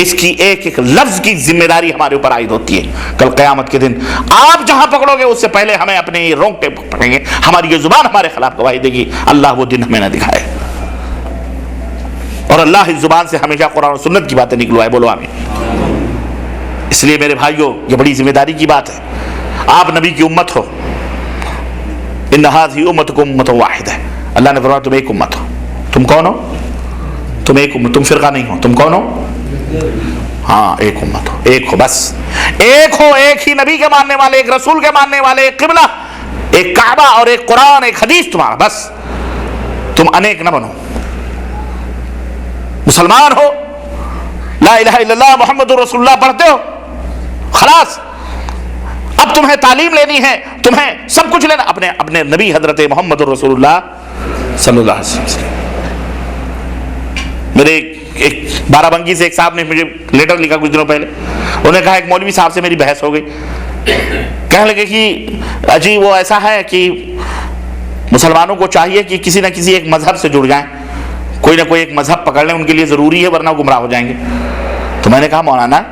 اس کی ایک ایک لفظ کی ذمہ داری ہمارے اوپر عائد ہوتی ہے۔ کل قیامت کے دن آپ جہاں پکڑو گے اس سے پہلے ہمیں اپنے رونگٹے پکڑیں گے، ہماری یہ زبان ہمارے خلاف گواہی دے گی، اللہ وہ دن ہمیں نہ دکھائے، اور اللہ اس زبان سے ہمیشہ قرآن و سنت کی باتیں نکلوائے، بولو آمین۔ اس لیے میرے بھائیوں یہ بڑی ذمہ داری کی بات ہے، آپ نبی کی امت ہو، ان هذه امتکم امۃ واحدہ، اللہ نے فرمایا تم ایک امت ہو، تم کون ہو؟ تم ایک امت، تم فرقہ نہیں ہو، تم کون ہو؟ ہاں ایک امت ہو، ایک ہو، بس ایک ہو، ایک ہی نبی کے ماننے والے، ایک رسول کے ماننے والے، ایک قبلہ، ایک کعبہ اور ایک قرآن، ایک حدیث تمہارا، بس تم انیک نہ بنو، مسلمان ہو، لا الہ الا اللہ محمد رسول اللہ پڑھتے ہو، خلاص اب تمہیں تعلیم لینی ہے، تمہیں سب کچھ لینا اپنے نبی حضرت محمد رسول اللہ صلی اللہ علیہ وسلم۔ میرے ایک بارہ بنکی سے ایک صاحب نے مجھے لیٹر لکھا کچھ دنوں پہلے، انہوں نے کہا ایک مولوی صاحب سے میری بحث ہو گئی، کہنے لگے کہ اجی وہ ایسا ہے کہ مسلمانوں کو چاہیے کہ کسی نہ کسی ایک مذہب سے جڑ جائیں، کوئی نہ کوئی ایک مذہب پکڑ لیں، ان کے لیے ضروری ہے ورنہ گمراہ ہو جائیں گے۔ تو میں نے کہا مولانا،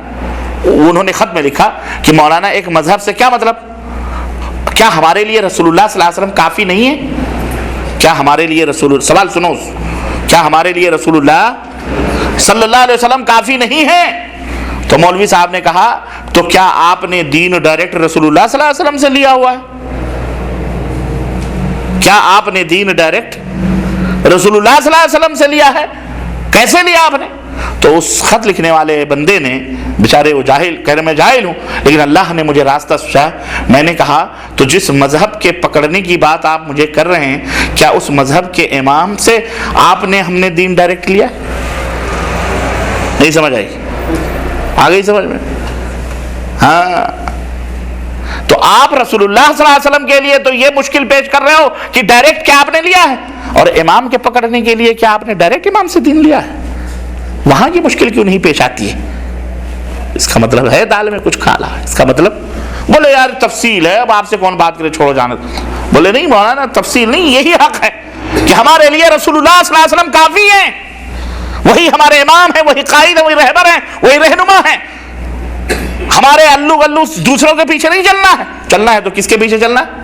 انہوں نے خط میں لکھا کہ مولانا ایک مذہب سے کیا مطلب کیا ہمارے لیے رسول اللہ صلی اللہ علیہ وسلم کافی نہیں ہے؟ کیا ہمارے لیے سوال سنو، کیا ہمارے لیے رسول اللہ صلی اللہ علیہ وسلم کافی نہیں ہے؟ تو مولوی صاحب نے کہا تو کیا آپ نے دین ڈائریکٹ رسول اللہ صلی اللہ علیہ وسلم سے لیا ہوا ہے؟ کیا آپ نے دین ڈائریکٹ رسول اللہ صلی اللہ علیہ وسلم سے لیا ہے؟ کیسے لیا آپ نے؟ تو اس خط لکھنے والے بندے نے، بیچارے وہ جاہل، کہہ رہے میں جاہل ہوں لیکن اللہ نے مجھے راستہ سوچا. میں نے کہا تو جس مذہب کے پکڑنے کی بات آپ مجھے کر رہے ہیں، کیا اس مذہب کے امام سے آپ نے ہم نے دین ڈائریکٹ لیا؟ نہیں سمجھ آئی؟ آ گئی سمجھ میں؟ ہاں. تو آپ رسول اللہ صلی اللہ علیہ وسلم کے لیے تو یہ مشکل پیش کر رہے ہو کہ ڈائریکٹ کیا آپ نے لیا ہے، اور امام کے پکڑنے کے لیے کیا آپ نے ڈائریکٹ امام سے دین لیا ہے؟ وہاں یہ مشکل کیوں نہیں پیش آتی ہے؟ اس کا مطلب ہے دال میں کچھ کھالا ہے. اس کا مطلب بولے یار تفصیل ہے، اب آپ سے کون بات کرے، چھوڑو جانا. بولے نہیں مولانا تفصیل نہیں، یہی حق ہے کہ ہمارے لیے رسول اللہ صلی اللہ علیہ وسلم کافی ہیں. وہی ہمارے امام ہیں، وہی قائد ہیں، وہی رہبر ہیں، وہی رہنما ہیں. ہمارے الو گلو دوسروں کے پیچھے نہیں چلنا ہے. چلنا ہے تو کس کے پیچھے چلنا ہے؟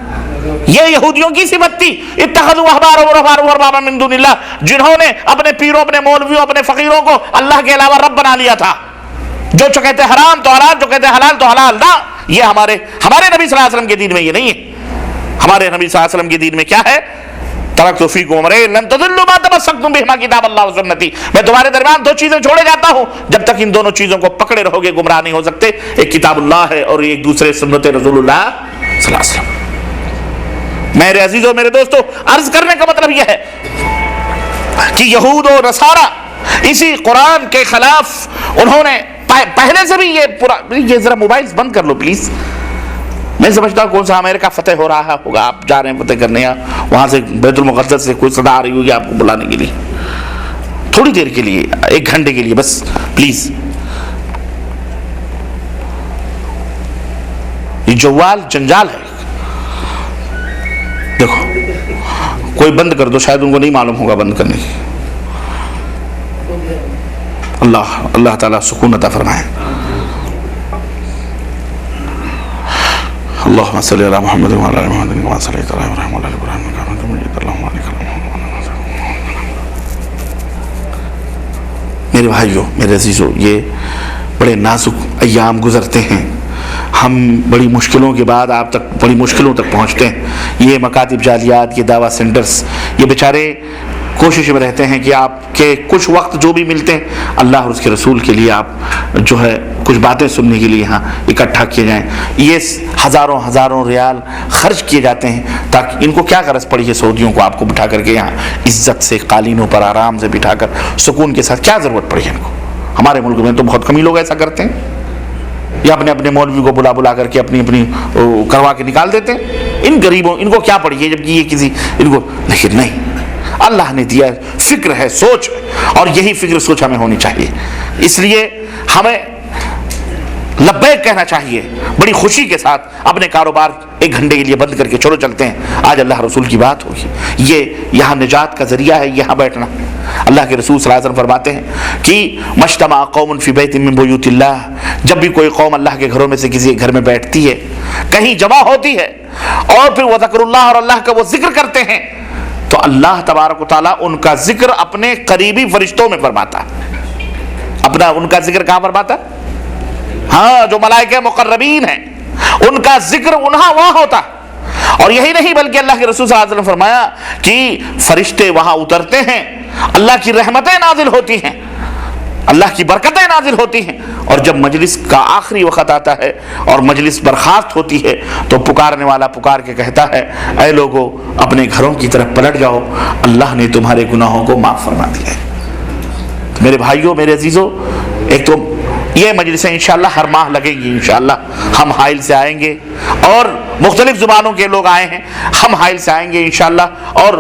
یہ یہودیوں کی صفت تھی، اتخذوا احبارهم ورهبانهم اربابا من دون اللہ، جنہوں نے اپنے پیروں، اپنے مولویوں، اپنے فقیروں کو اللہ کے علاوہ رب بنا لیا تھا. جو کہتے ہیں حرام تو حلال، جو کہتے ہیں حلال تو حلال. نہ، یہ ہمارے نبی صلی اللہ علیہ وسلم کے دین میں یہ نہیں ہے. ہمارے نبی صلی اللہ علیہ وسلم کے دین میں کیا ہے؟ ترکت فیکم امرین لن تضلوا ما تمسکتم بہما کتاب اللہ و سنتی. میں تمہارے درمیان دو چیزیں چھوڑے جاتا ہوں، جب تک ان دونوں چیزوں کو پکڑے رہو گے گمراہ نہیں ہو سکتے. ایک کتاب اللہ ہے اور ایک دوسرے سنت رسول اللہ صلی اللہ علیہ وسلم. میرے عزیزوں، میرے دوستوں، عرض کرنے کا مطلب یہ ہے کہ یہود و نصارہ اسی قرآن کے خلاف انہوں نے پہلے سے بھی یہ ذرا موبائل بند کر لو پلیز. میں سمجھتا ہوں کون سا امریکہ فتح ہو رہا ہوگا، آپ جا رہے ہیں فتح کرنے، وہاں سے بیت المقدس سے کوئی صدا آ رہی ہوگی آپ کو بلانے کے لیے، تھوڑی دیر کے لیے، 1 گھنٹے کے لیے بس پلیز. یہ جوال جنجال ہے. دیکھو کوئی بند کر دو، شاید ان کو نہیں معلوم ہوگا بند کرنے کی. اللہ تعالیٰ سکون عطا فرمائے. اللہم صلی علی محمد وعلی آل محمد کما صلیت علی ابراہیم وعلی آل ابراہیم انک حمید مجید. اللہم بارک علی محمد. میرے بھائیوں، میرے عزیزوں، یہ بڑے نازک ایام گزرتے ہیں. ہم بڑی مشکلوں کے بعد آپ تک بڑی مشکلوں تک پہنچتے ہیں. یہ مکاتب جعلیات، یہ دعویٰ سینٹرز، یہ بیچارے کوشش میں رہتے ہیں کہ آپ کے کچھ وقت جو بھی ملتے ہیں اللہ اور اس کے رسول کے لیے آپ جو ہے کچھ باتیں سننے کے لیے یہاں اکٹھا کیے جائیں. یہ ہزاروں ریال خرچ کیے جاتے ہیں تاکہ ان کو کیا غرض پڑی ہے سعودیوں کو آپ کو بٹھا کر کے یہاں عزت سے قالینوں پر آرام سے بٹھا کر سکون کے ساتھ کیا ضرورت پڑی ہے ان کو؟ ہمارے ملک میں تو بہت کم ہی لوگ ایسا کرتے ہیں، یا اپنے مولوی کو بلا کر کے اپنی کروا کے نکال دیتے ہیں. ان غریبوں ان کو کیا پڑی ہے جبکہ یہ کسی ان کو، لیکن نہیں، اللہ نے دیا فکر ہے، سوچ، اور یہی فکر سوچ ہمیں ہونی چاہیے. اس لیے ہمیں لبیک کہنا چاہیے بڑی خوشی کے ساتھ. اپنے کاروبار 1 گھنٹے کے لیے بند کر کے چلو چلتے ہیں، آج اللہ رسول کی بات ہوگی. یہ یہاں نجات کا ذریعہ ہے یہاں بیٹھنا. اللہ کے رسول صلی اللہ علیہ وسلم فرماتے ہیں کہ مجتمع قوم فی بیت من بیوت اللہ، جب بھی کوئی قوم اللہ کے گھروں میں سے کسی گھر میں بیٹھتی ہے، کہیں جمع ہوتی ہے اور پھر وہ ذکر اللہ اور اللہ کا وہ ذکر کرتے ہیں، تو اللہ تبارک و تعالیٰ ان کا ذکر اپنے قریبی فرشتوں میں فرماتا ہے. ان کا ذکر کہاں فرماتا ہے؟ ہاں، جو ملائکہ مقربین ہیں ان کا ذکر وہاں ہوتا. اور یہی نہیں بلکہ اللہ کے رسول صلی اللہ علیہ وسلم فرمایا کہ فرشتے وہاں اترتے ہیں، اللہ کی رحمتیں نازل ہوتی ہیں، اللہ کی برکتیں نازل ہوتی ہیں. اور جب مجلس کا آخری وقت آتا ہے اور مجلس برخاست ہوتی ہے تو پکارنے والا پکار کے کہتا ہے، اے لوگو اپنے گھروں کی طرف پلٹ جاؤ، اللہ نے تمہارے گناہوں کو معاف فرما دیا ہے. میرے بھائیوں، میرے عزیزوں، ایک تو یہ مجلسیں انشاءاللہ ہر ماہ لگیں گی. انشاءاللہ ہم حائل سے آئیں گے اور مختلف زبانوں کے لوگ آئے ہیں، ہم حائل سے آئیں گے انشاءاللہ، اور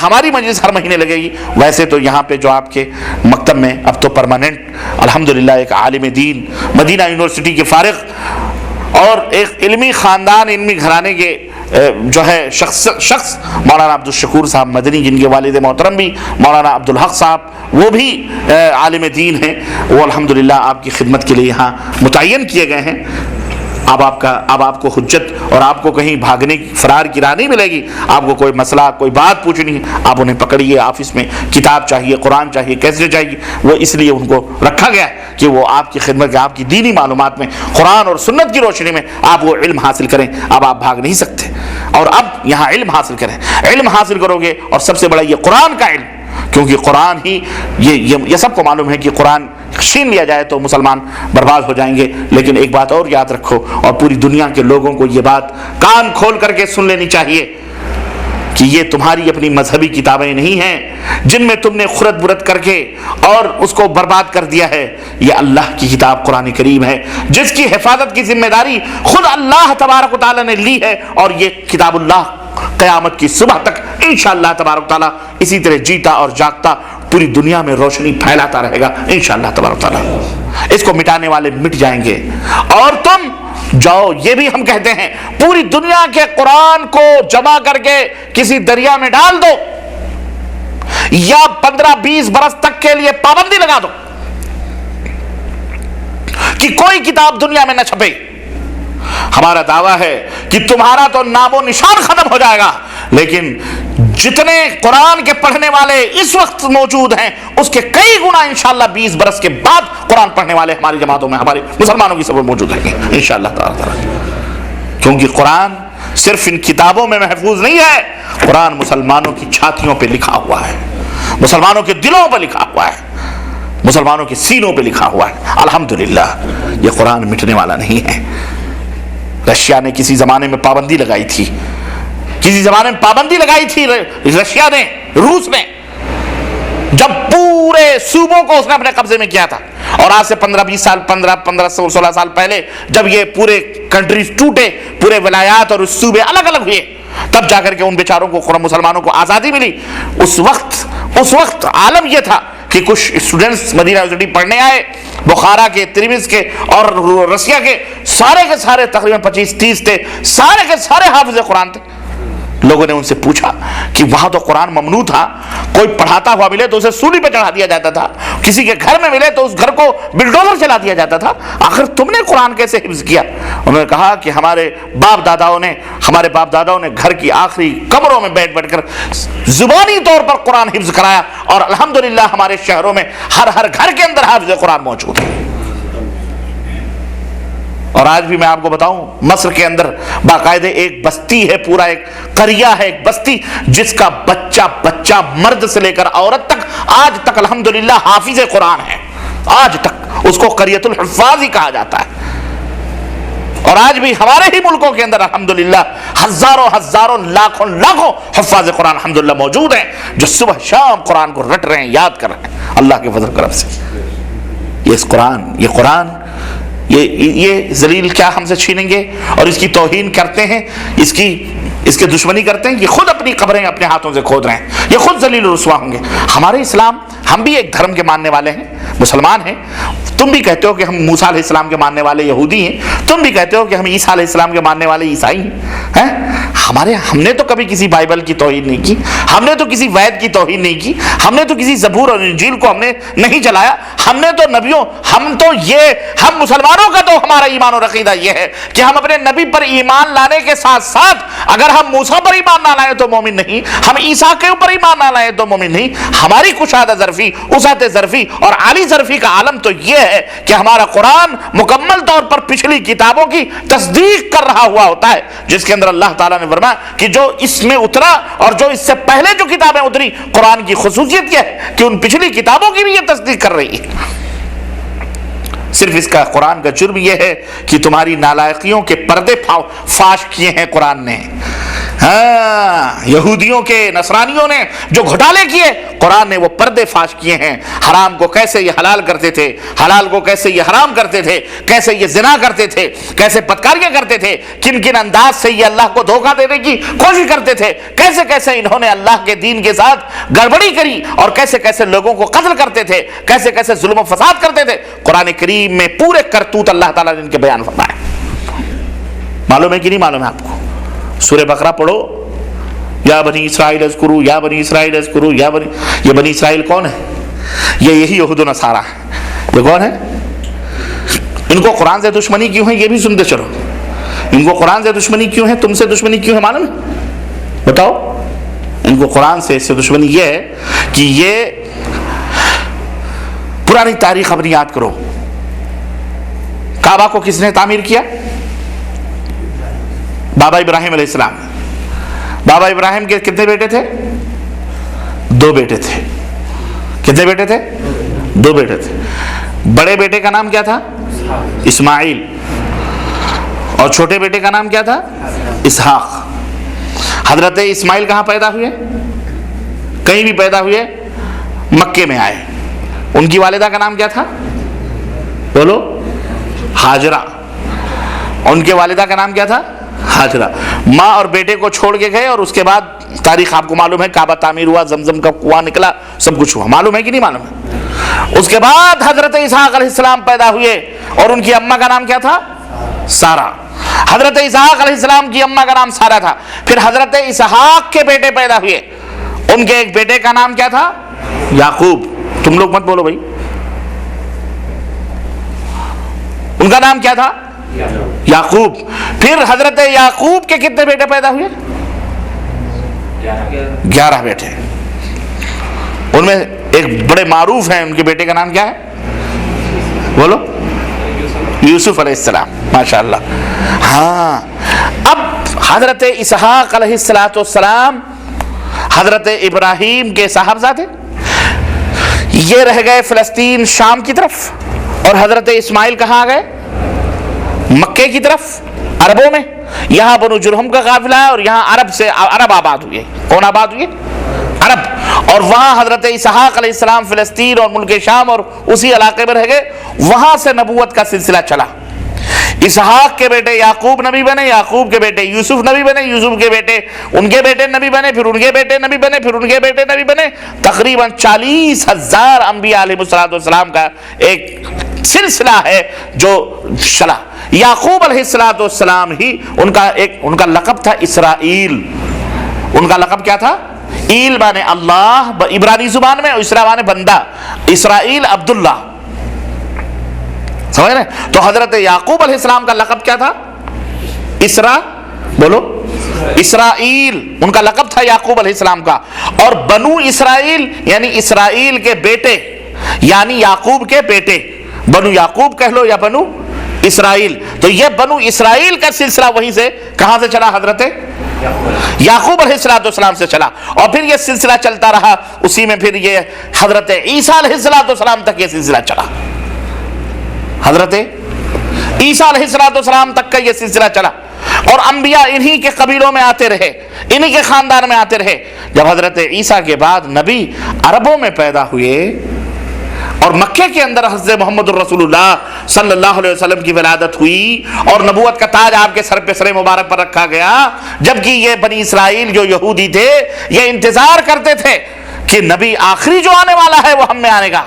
ہماری مجلس ہر مہینے لگے گی. ویسے تو یہاں پہ جو آپ کے مکتب میں اب تو پرماننٹ الحمدللہ ایک عالم دین مدینہ یونیورسٹی کے فارغ اور ایک علمی خاندان، علمی گھرانے کے جو ہے شخص مولانا عبدالشکور صاحب مدنی، جن کے والد محترم بھی مولانا عبدالحق صاحب وہ بھی عالم دین ہیں، وہ الحمدللہ آپ کی خدمت کے لیے یہاں متعین کیے گئے ہیں. اب آپ کو حجت اور آپ کو کہیں بھاگنے فرار کی راہ نہیں ملے گی. آپ کو کوئی مسئلہ کوئی بات پوچھنی ہے, آپ انہیں پکڑیے. آفس میں کتاب چاہیے, قرآن چاہیے, کیسے چاہیے, وہ اس لیے ان کو رکھا گیا کہ وہ آپ کی خدمت میں, آپ کی دینی معلومات میں, قرآن اور سنت کی روشنی میں آپ وہ علم حاصل کریں. اب آپ بھاگ نہیں سکتے, اور اب یہاں علم حاصل کریں. علم حاصل کرو گے, اور سب سے بڑا یہ قرآن کا علم, کیونکہ قرآن ہی یہ سب کو معلوم ہے کہ قرآن چھین لیا جائے تو مسلمان برباد ہو جائیں گے. لیکن ایک بات اور یاد رکھو, اور پوری دنیا کے لوگوں کو یہ بات کان کھول کر کے سن لینی چاہیے کہ یہ تمہاری اپنی مذہبی کتابیں نہیں ہیں جن میں تم نے خرد برد کر کے اور اس کو برباد کر دیا ہے. یہ اللہ کی کتاب قرآن کریم ہے, جس کی حفاظت کی ذمہ داری خود اللہ تبارک و تعالیٰ نے لی ہے. اور یہ کتاب اللہ قیامت کی صبح تک انشاءاللہ تبارک و تعالیٰ اسی طرح جیتا اور جاگتا پوری دنیا میں روشنی پھیلاتا رہے گا انشاءاللہ تبارک و تعالیٰ. اس کو مٹانے والے مٹ جائیں گے, اور تم جاؤ, یہ بھی ہم کہتے ہیں, پوری دنیا کے قرآن کو جمع کر کے کسی دریا میں ڈال دو, یا 15-20 برس تک کے لیے پابندی لگا دو کہ کوئی کتاب دنیا میں نہ چھپے. ہمارا دعویٰ ہے کہ تمہارا تو نام و نشان ختم ہو جائے گا, لیکن جتنے قرآن کے پڑھنے والے اس وقت موجود ہیں اس کے کئی گنا انشاءاللہ 20 برس کے بعد قرآن پڑھنے والے ہماری جماعتوں میں, ہمارے مسلمانوں کی سب موجود ہیں انشاءاللہ تعالی. کیونکہ قرآن صرف ان کتابوں میں محفوظ نہیں ہے, قرآن مسلمانوں کی چھاتیوں پہ لکھا ہوا ہے, مسلمانوں کے دلوں پہ لکھا ہوا ہے, مسلمانوں کے سینوں پہ لکھا ہوا ہے. الحمدللہ یہ قرآن مٹنے والا نہیں ہے. رشیا نے کسی زمانے میں پابندی لگائی تھی, رشیا نے, روس نے, جب پورے صوبوں کو اس نے اپنے قبضے میں کیا تھا. اور آج سے 15-20 سال 15-16 سال پہلے جب یہ پورے کنٹریز ٹوٹے, پورے ولایات اور صوبے الگ الگ ہوئے, تب جا کر کے ان بیچاروں کو, مسلمانوں کو آزادی ملی. اس وقت عالم یہ تھا کہ کچھ اسٹوڈنٹس مدینہ یونیورسٹی پڑھنے آئے, بخارا کے, ترمذ کے اور رسیا کے سارے تقریباً 25-30 تھے, سارے کے سارے حافظ قرآن تھے. لوگوں نے ان سے پوچھا کہ وہاں تو قرآن ممنوع تھا, کوئی پڑھاتا ہوا ملے تو اسے سولی پہ چڑھا دیا جاتا تھا, کسی کے گھر میں ملے تو اس گھر کو بلڈوزر چلا دیا جاتا تھا, آخر تم نے قرآن کیسے حفظ کیا؟ انہوں نے کہا کہ ہمارے باپ داداؤں نے گھر کی آخری کمروں میں بیٹھ کر زبانی طور پر قرآن حفظ کرایا, اور الحمدللہ ہمارے شہروں میں ہر گھر کے اندر حافظ قرآن موجود ہے. اور آج بھی میں آپ کو بتاؤں, مصر کے اندر باقاعدہ ایک بستی ہے, پورا ایک قریہ ہے, ایک بستی, جس کا بچہ مرد سے لے کر عورت تک آج تک الحمدللہ حافظ قرآن ہے. آج تک اس کو قریۃ الحفاظ ہی کہا جاتا ہے. اور آج بھی ہمارے ہی ملکوں کے اندر الحمدللہ ہزاروں لاکھوں حفاظ قرآن الحمدللہ موجود ہیں, جو صبح شام قرآن کو رٹ رہے ہیں, یاد کر رہے ہیں اللہ کے فضل کرم سے. یہ قرآن یہ ذلیل کیا ہم سے چھینیں گے, اور اس کی توہین کرتے ہیں, اس کے دشمنی کرتے ہیں. یہ خود اپنی قبریں اپنے ہاتھوں سے کھود رہے ہیں, یہ خود ذلیل و رسوا ہوں گے. ہمارے اسلام, ہم بھی ایک دھرم کے ماننے والے ہیں, مسلمان ہیں. تم بھی کہتے ہو کہ ہم موسیٰ علیہ السلام کے ماننے والے یہودی ہیں, تم بھی کہتے ہو کہ ہم عیسیٰ علیہ السلام کے ماننے والے عیسائی ہیں. ہم نے تو کبھی کسی بائبل کی توہین نہیں کی, ہم نے تو کسی وید کی توہین نہیں کی, ہم نے تو کسی زبور اور انجیل کو ہم نے نہیں جلایا. ہم نے تو نبیوں, ہم مسلمانوں کا تو ہمارا ایمان اور عقیدہ یہ ہے کہ ہم اپنے نبی پر ایمان لانے کے ساتھ ساتھ اگر ہم موسیٰ پر ایمان نہ لائیں تو مومن نہیں, ہم عیسیٰ کے اوپر ایمان نہ لائیں تو مومن نہیں. ہماری کشادہ ظرفی, وسعت ظرفی اور عالی ظرفی کا عالم تو یہ ہے کہ ہمارا قرآن مکمل طور پر پچھلی کتابوں کی تصدیق کر رہا ہوا ہوتا ہے, جس کے اندر اللہ تعالیٰ نے فرمایا کہ جو اس میں اترا اور جو اس سے پہلے جو کتابیں اتری, قرآن کی خصوصیت یہ ہے کہ ان پچھلی کتابوں کی بھی یہ تصدیق کر رہی ہے. صرف اس کا قرآن کا جرم یہ ہے کہ تمہاری نالائقیوں کے پردے فاش کیے ہیں قرآن نے. یہودیوں کے, نصرانیوں نے جو گھوٹالے کیے, قرآن نے وہ پردے فاش کیے ہیں. حرام کو کیسے یہ حلال کرتے تھے, حلال کو کیسے یہ حرام کرتے تھے, کیسے یہ زنا کرتے تھے, کیسے بدکاریاں کرتے تھے, کن انداز سے یہ اللہ کو دھوکہ دینے کی کوشش کرتے تھے, کیسے انہوں نے اللہ کے دین کے ساتھ گڑبڑی کری, اور کیسے لوگوں کو قتل کرتے تھے, کیسے ظلم و فساد کرتے تھے. قرآن کریم میں پورے کرتوت اللہ تعالیٰ نے ان کے بیان فرمائے. معلوم ہے کہ نہیں معلوم ہے آپ کو؟ سورہ بقرہ پڑھو, یا بنی اسرائیل اذکروا, یا بنی اسرائیل اذکروا, یہ بنی اسرائیل کون ہے؟ یہی یہود و نصارہ ہے. یہ کون ہے؟ ان کو قرآن سے دشمنی کیوں ہے یہ بھی سنتے چلو. ان کو قرآن سے دشمنی کیوں ہے؟ تم سے دشمنی کیوں ہے معلوم ہے؟ بتاؤ. ان کو قرآن سے دشمنی یہ ہے کہ یہ پرانی تاریخ اپنی یاد کرو. کعبہ کو کس نے تعمیر کیا؟ بابا ابراہیم علیہ السلام. بابا ابراہیم کے کتنے بیٹے تھے؟ 2 بیٹے تھے. کتنے بیٹے تھے؟ 2 بیٹے تھے. بڑے بیٹے کا نام کیا تھا؟ اسماعیل. اور چھوٹے بیٹے کا نام کیا تھا؟ اسحاق. حضرت اسماعیل کہاں پیدا ہوئے؟ کہیں بھی پیدا ہوئے؟ مکے میں آئے. ان کی والدہ کا نام کیا تھا؟ بولو. ہاجرہ. ان کے والدہ کا نام کیا تھا؟ ہاجرہ. ماں اور بیٹے کو چھوڑ کے گئے اور اس کے بعد تاریخ آپ کو معلوم ہے، کعبہ تعمیر ہوا، زمزم کا کنواں نکلا، سب کچھ ہوا. معلوم ہے کہ نہیں معلوم ہے؟ اس کے بعد حضرت اسحاق علیہ السلام پیدا ہوئے اور ان کی اماں کا نام کیا تھا؟ سارہ. حضرت اسحاق علیہ السلام کی اماں کا نام سارہ تھا. پھر حضرت اسحاق کے بیٹے پیدا ہوئے. ان کے ایک بیٹے کا نام کیا تھا؟ یعقوب. تم لوگ مت بولو بھائی. ان کا نام کیا تھا؟ یعقوب. پھر حضرت یعقوب کے کتنے بیٹے پیدا ہوئے؟ 11 بیٹے. ان میں ایک بڑے معروف ہیں، ان کے بیٹے کا نام کیا ہے؟ بولو. یوسف علیہ السلام. ماشاءاللہ. ہاں. اب حضرت اسحاق علیہ السلام حضرت ابراہیم کے صاحبزادے، یہ رہ گئے فلسطین شام کی طرف، اور حضرت اسماعیل کہاں گئے؟ مکے کی طرف، عربوں میں. یہاں بنو جرہم کا قافلہ ہے اور یہاں عرب آباد ہوئے. کون آباد ہوئے؟ عرب. اور وہاں حضرت اسحاق علیہ السلام فلسطین اور ملک شام اور اسی علاقے میں رہ گئے. وہاں سے نبوت کا سلسلہ چلا. اسحاق کے بیٹے یعقوب نبی بنے، یعقوب کے بیٹے یوسف نبی بنے، یوسف کے بیٹے ان کے بیٹے نبی بنے، پھر ان کے بیٹے نبی بنے، پھر ان کے بیٹے نبی بنے. تقریباً 40,000 انبیاء علیہ السلام کا ایک سلسلہ ہے جو چلا. یعقوب علیہ السلام ہی ان کا لقب تھا اسرائیل. ان کا لقب کیا تھا؟ ایل مانے اللہ عبرانی زبان میں، اور اسرا مانے بندہ. اسرائیل عبداللہ. سمجھ رہے؟ تو حضرت یعقوب علیہ السلام کا لقب کیا تھا؟ اسرا. بولو. اسرائیل. ان کا لقب تھا یعقوب علیہ السلام کا. اور بنو اسرائیل یعنی اسرائیل کے بیٹے، یعنی یعقوب کے بیٹے. بنو یعقوب کہہ لو یا بنو اسرائیل. تو یہ بنو اسرائیل کا سلسلہ وہیں سے کہاں سے چلا؟ حضرت یعقوب علیہ السلام سے چلا. اور پھر یہ سلسلہ چلتا رہا. اسی میں پھر یہ حضرت عیسیٰ علیہ السلام تک یہ سلسلہ چلا. حضرت عیسیٰ علیہ السلام تک کا یہ سلسلہ چلا. اور انبیاء انہی کے قبیلوں میں آتے رہے، انہی کے خاندان میں آتے رہے. جب حضرت عیسیٰ کے بعد نبی عربوں میں پیدا ہوئے اور مکے کے اندر حضرت محمد الرسول اللہ صلی اللہ علیہ وسلم کی ولادت ہوئی اور نبوت کا تاج آپ کے سر پہ سر مبارک پر رکھا گیا، جبکہ یہ بنی اسرائیل جو یہودی تھے یہ انتظار کرتے تھے کہ نبی آخری جو آنے والا ہے وہ ہم میں آنے گا.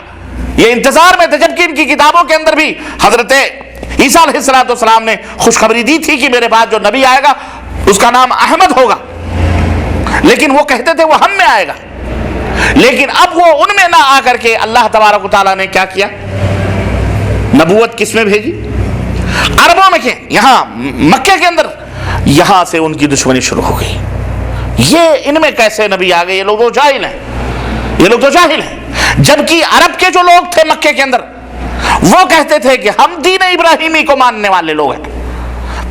یہ انتظار میں تھے، جبکہ ان کی کتابوں کے اندر بھی حضرت عیسیٰ علیہ السلام نے خوشخبری دی تھی کہ میرے بعد جو نبی آئے گا اس کا نام احمد ہوگا. لیکن وہ کہتے تھے وہ ہم میں آئے گا. لیکن اب وہ ان میں نہ آ کر کے اللہ تبارک و تعالیٰ نے کیا کیا؟ نبوت کس میں بھیجی؟ عربوں میں. کہ یہاں مکے کے اندر یہاں سے ان کی دشمنی شروع ہو گئی. یہ ان میں کیسے نبی آ گئے؟ یہ لوگ تو جاہل ہیں، یہ لوگ تو جاہل ہیں. جبکہ عرب کے جو لوگ تھے مکے کے اندر وہ کہتے تھے کہ ہم دین ابراہیمی کو ماننے والے لوگ ہیں،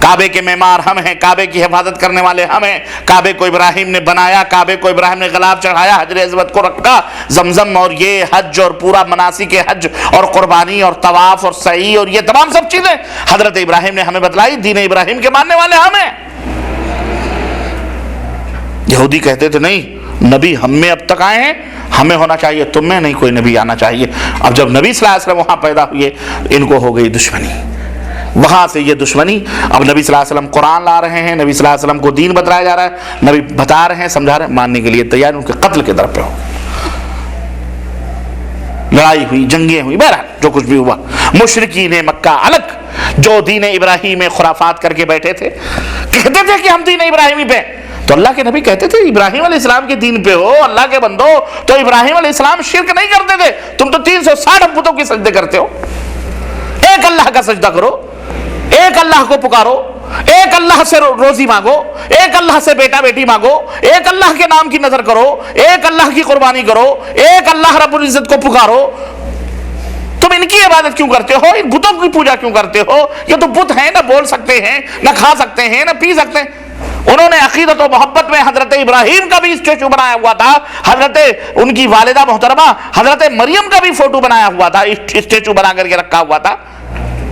کعبے کے معمار ہم ہیں، کعبے کی حفاظت کرنے والے ہم ہیں، کعبے کو ابراہیم نے بنایا، کعبے کو ابراہیم نے غلاف چڑھایا، حجر اسود کو رکھا، زمزم اور یہ حج اور پورا مناسک حج اور قربانی اور طواف اور سعی اور یہ تمام سب چیزیں حضرت ابراہیم نے ہمیں بتلائی، دین ابراہیم کے ماننے والے ہم ہیں. یہودی کہتے تھے نہیں، نبی ہم میں اب تک آئے ہیں، ہمیں ہونا چاہیے، تم میں نہیں کوئی نبی آنا چاہیے. اب جب نبی صلی اللہ علیہ وسلم وہاں پیدا ہوئے ان کو ہو گئی دشمنی. وہاں سے یہ دشمنی. اب نبی صلی اللہ علیہ وسلم قرآن لا رہے ہیں، نبی صلی اللہ علیہ وسلم کو دین بتلایا جا رہا ہے، نبی بتا رہے ہیں، سمجھا رہے ہیں، ماننے کے لیے تیار، ان کے قتل کے در پہ ہو. لڑائی ہوئی، جنگیں ہوئی، بہرحال جو کچھ بھی ہوا. مشرکین مکہ الگ جو دین ابراہیم میں خرافات کر کے بیٹھے تھے، کہتے تھے کہ ہم دین ابراہیمی پہ، تو اللہ کے نبی کہتے تھے ابراہیم علیہ السلام کے دین پہ ہو. اللہ کے بندو، تو ابراہیم علیہ السلام شرک نہیں کرتے تھے، تم تو 360 بتوں کی سجدے کرتے ہو. ایک اللہ کا سجدہ کرو، ایک اللہ کو پکارو. ایک اللہ سے روزی مانگو، ایک اللہ سے بیٹا بیٹی مانگو، ایک اللہ کے نام کی نظر کرو، ایک اللہ کی قربانی کرو، ایک اللہ رب العزت کو پکارو۔ تم ان کی عبادت کیوں کرتے ہو؟ ان بتوں کی پوجا کیوں کرتے ہو؟ یہ تو بت ہیں، نہ بول سکتے ہیں، نہ کھا سکتے ہیں، نہ پی سکتے ہیں۔ انہوں نے عقیدت و محبت میں حضرت ابراہیم کا بھی اسٹیچو بنایا ہوا تھا، حضرت ان کی والدہ محترمہ حضرت مریم کا بھی فوٹو بنایا ہوا تھا، اسٹیچو بنا کر کے رکھا ہوا تھا،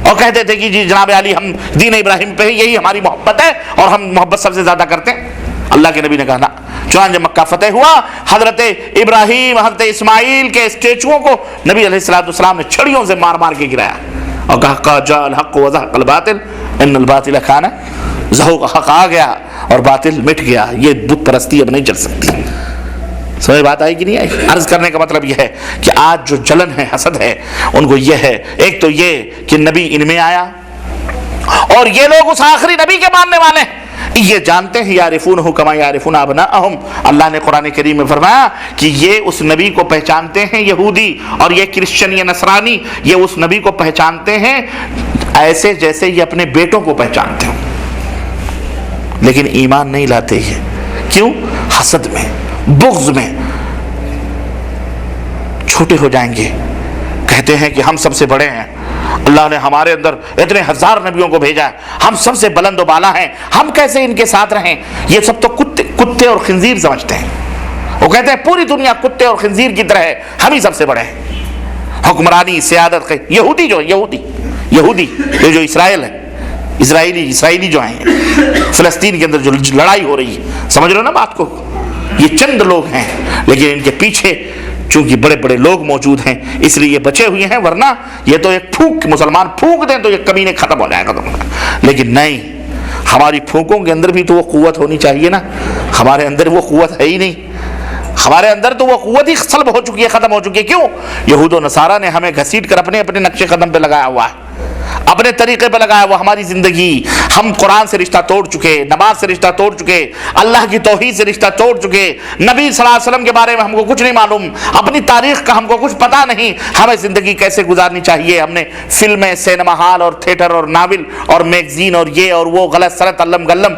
اور کہتے تھے کہ جی جناب علی ہم دین ابراہیم پہ یہی ہماری محبت ہے اور ہم محبت سب سے زیادہ کرتے ہیں۔ اللہ کے نبی نے کہا نا، چنانچہ مکہ فتح ہوا، حضرت ابراہیم حضرت اسماعیل کے اسٹیچوؤں کو نبی علیہ السلام نے چھڑیوں سے مار مار کے گرایا اور کہا قد جاء الحق وزهق الباطل ان الباطل کان زہوقا، حق آ گیا اور باطل مٹ گیا۔ یہ بت پرستی اب نہیں چل سکتی۔ سمجھ بات آئی کہ نہیں آئی؟ عرض کرنے کا مطلب یہ ہے کہ آج جو جلن ہے، حسد ہے، ان کو یہ ہے، ایک تو یہ کہ نبی ان میں آیا، اور یہ لوگ اس آخری نبی کے ماننے والے ہیں، یہ جانتے ہیں یعرفونہ کما یعرفون ابناءہم۔ اللہ نے قرآن کریم میں فرمایا کہ یہ اس نبی کو پہچانتے ہیں یہودی اور یہ کرسچن، یہ نصرانی، یہ اس نبی کو پہچانتے ہیں ایسے جیسے یہ اپنے بیٹوں کو پہچانتے ہیں، لیکن ایمان نہیں لاتے یہ۔ کیوں؟ حسد میں، بغض میں چھوٹے ہو جائیں گے، کہتے ہیں کہ ہم سب سے بڑے ہیں، اللہ نے ہمارے اندر اتنے ہزار نبیوں کو بھیجا ہے، ہم سب سے بلند و بالا ہیں، ہم کیسے ان کے ساتھ رہیں؟ یہ سب تو کتے اور خنزیر سمجھتے ہیں۔ وہ کہتے ہیں پوری دنیا کتے اور خنزیر کی طرح ہے، ہم ہی سب سے بڑے ہیں۔ حکمرانی، سیادت، یہودی یہ جو اسرائیل ہے، اسرائیلی جو ہیں، فلسطین کے اندر جو لڑائی ہو رہی ہے، سمجھ رہے ہو نا بات کو؟ یہ چند لوگ ہیں، لیکن ان کے پیچھے چونکہ بڑے بڑے لوگ موجود ہیں اس لیے یہ بچے ہوئے ہیں، ورنہ یہ تو ایک پھونک، مسلمان پھونک دیں تو یہ کمینے ختم ہو جائے گا۔ لیکن نہیں، ہماری پھونکوں کے اندر بھی تو وہ قوت ہونی چاہیے نا، ہمارے اندر وہ قوت ہے ہی نہیں، ہمارے اندر تو وہ قوت ہی سلب ہو چکی ہے، ختم ہو چکی ہے۔ کیوں؟ یہود و نصارہ نے ہمیں گھسیٹ کر اپنے نقش قدم پہ لگایا ہوا ہے، اپنے طریقے پہ لگایا ہوا ہماری زندگی۔ ہم قرآن سے رشتہ توڑ چکے، نماز سے رشتہ توڑ چکے، اللہ کی توحید سے رشتہ توڑ چکے، نبی صلی اللہ علیہ وسلم کے بارے میں ہم کو کچھ نہیں معلوم، اپنی تاریخ کا ہم کو کچھ پتہ نہیں، ہمیں زندگی کیسے گزارنی چاہیے ہم نے فلمیں، سینما ہال اور تھیٹر اور ناول اور میگزین اور یہ اور وہ غلط سلط علم گلم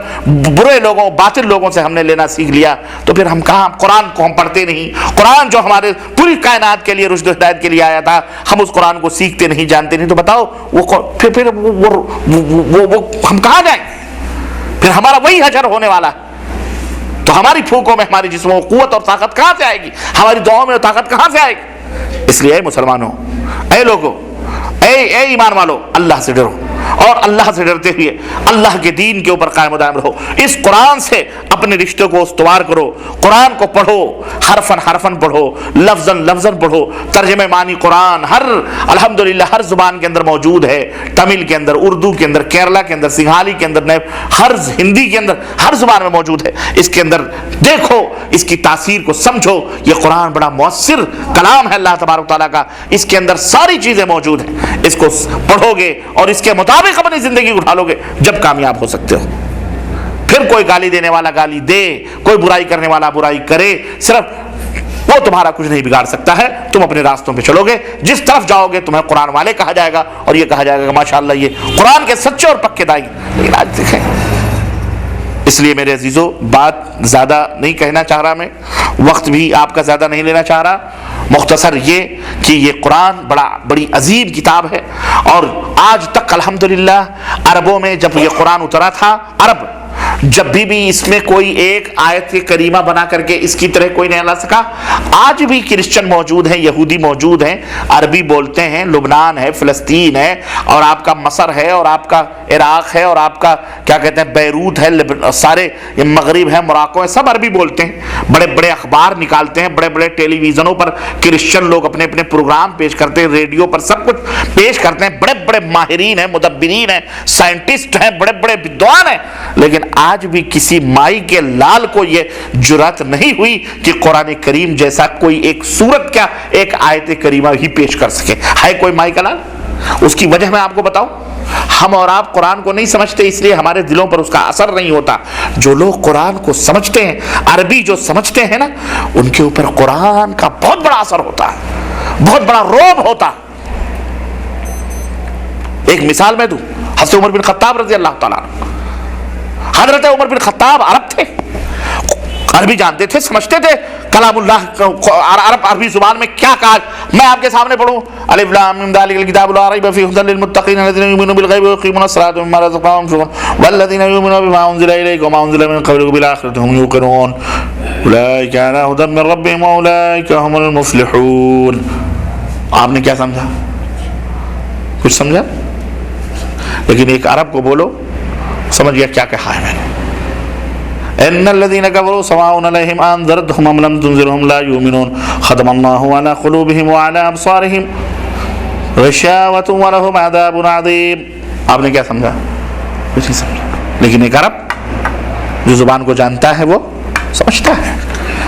برے لوگوں، باطل لوگوں سے ہم نے لینا سیکھ لیا، تو پھر ہم کہاں؟ قرآن کو ہم پڑھتے نہیں، قرآن جو ہمارے پوری کائنات کے لیے رشد و ہدایت کے لیے آیا تھا، ہم اس قرآن کو سیکھتے نہیں، جانتے نہیں، تو بتاؤ پھر وہ ہم کہاں جائیں؟ پھر ہمارا وہی حشر ہونے والا ہے۔ تو ہماری پھونکوں میں ہمارے جسموں میں قوت اور طاقت کہاں سے آئے گی؟ ہماری دعاؤں میں طاقت کہاں سے آئے گی؟ اس لیے اے مسلمانوں، اے لوگوں، اے ایمان والو، اللہ سے ڈرو، اور اللہ سے ڈرتے ہوئے اللہ کے دین کے اوپر قائم و دائم رہو۔ اس قرآن سے اپنے رشتے کو استوار کرو، قرآن کو پڑھو، حرفن پڑھو، لفظاً پڑھو، ترجمہ معنی قرآن الحمدللہ ہر زبان کے اندر موجود ہے، تمل کے اندر، اردو کے اندر، کیرلا کے اندر، سنگھالی کے اندر، ہر ہندی کے اندر، ہر زبان میں موجود ہے۔ اس کے اندر دیکھو، اس کی تاثیر کو سمجھو۔ یہ قرآن بڑا مؤثر کلام ہے اللہ تبارک تعالیٰ کا، اس کے اندر ساری چیزیں موجود ہیں، اس کو پڑھو گے اور اس کے مطابق اپنی زندگی اٹھا لو گے جب کامیاب ہو سکتے ہو۔ پھر کوئی گالی دینے والا گالی دے، کوئی برائی کرنے والا برائی کرے، صرف وہ تمہارا کچھ نہیں بگاڑ سکتا ہے۔ تم اپنے راستوں پہ چلو گے، جس طرف جاؤ گے تمہیں قرآن والے کہا جائے گا، اور یہ کہا جائے گا کہ ماشاءاللہ یہ قرآن کے سچے اور پکے دائی۔ لیکن آج دیکھیں، اس لیے میرے عزیزو بات زیادہ نہیں کہنا چاہ رہا، میں وقت بھی آپ کا زیادہ نہیں لینا چاہ رہا، مختصر یہ کہ یہ قرآن بڑی عظیم کتاب ہے، اور آج تک الحمدللہ عربوں میں جب یہ قرآن اترا تھا، عرب جب بھی اس میں کوئی ایک آیت کریمہ بنا کر کے اس کی طرح کوئی نہیں لا سکا۔ آج بھی کرسچن موجود ہیں، یہودی موجود ہیں، عربی بولتے ہیں، لبنان ہے، فلسطین ہے، اور آپ کا مصر ہے، اور آپ کا عراق ہے، اور آپ کا کیا کہتے ہیں بیروت ہے، سارے مغرب ہے، موراکو ہے، سب عربی بولتے ہیں۔ بڑے بڑے اخبار نکالتے ہیں، بڑے بڑے ٹیلی ویژنوں پر کرسچن لوگ اپنے اپنے پروگرام پیش کرتے ہیں، ریڈیو پر سب کچھ پیش کرتے ہیں، بڑے بڑے ماہرین ہیں، مدبرین ہیں، سائنٹسٹ ہیں، بڑے بڑے بدعان ہیں، لیکن آج بھی کسی مائی کے لال کو یہ جرات نہیں ہوئی کہ قرآن کریم جیسا کوئی ایک سورت کیا ایک آیت کریمہ ہی پیش کر سکے۔ ہے کوئی مائی کا لال؟ اس کی وجہ میں آپ کو بتاؤں، ہم اور آپ قرآن کو نہیں سمجھتے، اس لیے ہمارے دلوں پر اس کا اثر نہیں ہوتا۔ جو لوگ قرآن کو سمجھتے ہیں، عربی جو سمجھتے ہیں نا، ان کے اوپر قرآن کا بہت بڑا اثر ہوتا ہے، بہت بڑا رعب ہوتا۔ ایک مثال میں دوں، حضرت عمر بن خطاب رضی اللہ تعالیٰ عنہ، حضرت عمر بن خطاب عرب تھے، عربی جانتے تھے، سمجھتے تھے کلام اللہ عربی زبان میں کیا کہا. میں آپ کے سامنے پڑھوں الف لام میم ذالک الکتاب لا ریب فیہ ھدی للمتقین الذین یؤمنون بالغیب ویقیمون الصلاۃ ومما رزقناہم ينفقون والذین یؤمنون بما انزل الیک وما انزل من قبلک وبالآخرۃ هم یوقنون اولئک علی ھدی من ربہم واولئک هم المفلحون. آپ نے کیا سمجھا؟ کچھ سمجھا؟ لیکن ایک عرب کو بولو سمجھ گیا کیا کہا ہے میں نے. ان الذين كفروا سواء عليهم انذرتهم ام لم تنذرهم لا يؤمنون ختم الله على قلوبهم وعلى ابصارهم غشاوة ولهم عذاب عظيم. آپ نے کیا سمجھا؟ کچھ نہیں سمجھا. لیکن ایک عرب جو زبان کو جانتا ہے وہ سمجھتا ہے.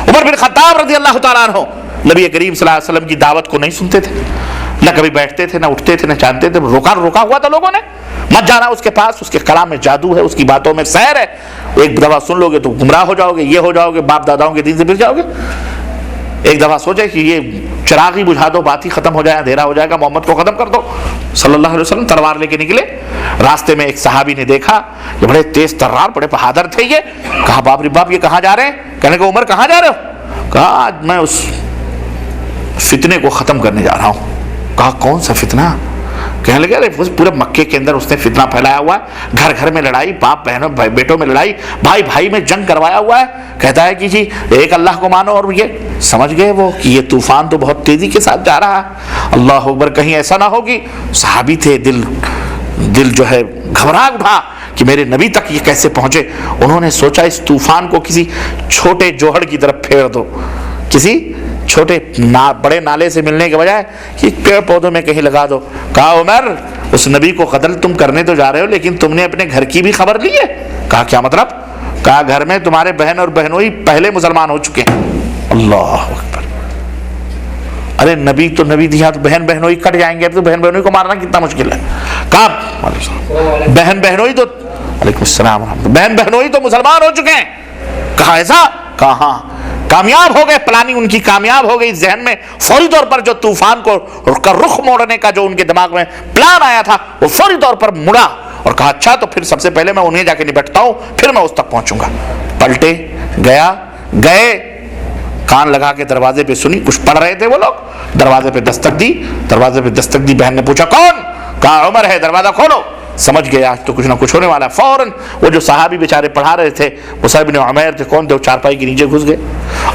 عمر بن خطاب رضی اللہ تعالیٰ عنہ نبی کریم صلی اللہ علیہ وسلم کی دعوت کو نہیں سنتے تھے، نہ کبھی بیٹھتے تھے، نہ اٹھتے تھے، نہ جانتے تھے. روکا ہوا تھا لوگوں نے، مت جانا اس کے پاس، اس کے کلام میں جادو ہے، اس کی باتوں میں سحر ہے، ایک دفعہ سن لو گے تو گمراہ ہو جاؤ گے، یہ ہو جاؤ گے، باپ داداؤں کے دین سے پھر جاؤ گے. ایک دفعہ سوچے کہ یہ چراغ ہی بجھا دو، بات ہی ختم ہو جائے، اندھیرا ہو جائے گا، محمد کو ختم کر دو صلی اللہ علیہ وسلم. تلوار لے کے نکلے، راستے میں ایک صحابی نے دیکھا کہ بڑے تیز ترار، بڑے بہادر تھے یہ. کہا باپ رے باپ یہ کہاں جا رہے ہیں؟ کہنے کو عمر کہاں جا رہے ہو؟ کہا آج میں اس فتنے کو ختم کرنے جا رہا ہوں. کہا کون سا فتنہ؟ کہنے لگے ارے پورے مکے کے اندر اس نے فتنہ پھیلایا ہوا ہے، گھر گھر میں لڑائی، باپ بہنوں بیٹوں میں لڑائی، بھائی بھائی میں جنگ کروایا ہوا ہے. کہتا ہے کہ جی ایک اللہ کو مانو. اور یہ سمجھ گئے وہ کہ یہ طوفان تو بہت تیزی کے ساتھ جا رہا ہے، اللہ اکبر کہیں ایسا نہ ہوگی. صحابی تھے، دل جو ہے گھبرا اٹھا کہ میرے نبی تک یہ کیسے پہنچے. انہوں نے سوچا اس طوفان کو کسی چھوٹے جوہڑ کی طرف پھیر دو، کسی چھوٹے بڑے نالے سے ملنے کے بجائے کہ پیڑ پودوں میں کہیں لگا دو. کہا عمر اس نبی کو قتل تم کرنے تو جا رہے ہو لیکن تم نے اپنے گھر کی بھی خبر لی ہے. کہا کیا مطلب؟ کہا گھر میں تمہارے بہن اور بہنوئی پہلے مسلمان ہو چکے ہیں. اللہ اکبر. ارے نبی تو نبی دیا تو بہن بہنوئی کٹ جائیں گے، تو بہن بہنوئی کو مارنا کتنا مشکل ہے. کہا بہن بہنوئی تو علیکم السلام بہن بہنوئی تو مسلمان ہو چکے ہیں. کہا ایسا؟ کہا ہاں. کامیاب ہو گئے، پلاننگ ان کی کامیاب ہو گئی. ذہن میں فوری طور پر جو طوفان کو رخ موڑنے کا جو ان کے دماغ میں پلان آیا تھا وہ فوری طور پر مڑا اور کہا اچھا تو پھر سب سے پہلے میں انہیں جا کے نپٹتا ہوں، پھر میں اس تک پہنچوں گا. پلٹے گئے کان لگا کے دروازے پہ سنی، کچھ پڑھ رہے تھے وہ لوگ. دروازے پہ دستک دی. بہن نے پوچھا کون؟ کہا عمر ہے، دروازہ کھولو. سمجھ گئے آج تو کچھ نہ کچھ ہونے والا. فوراً وہ جو صحابی بیچارے پڑھا رہے تھے مصعب بن عمیر تھے، کون تھے وہ، چارپائی کے نیچے گھس گئے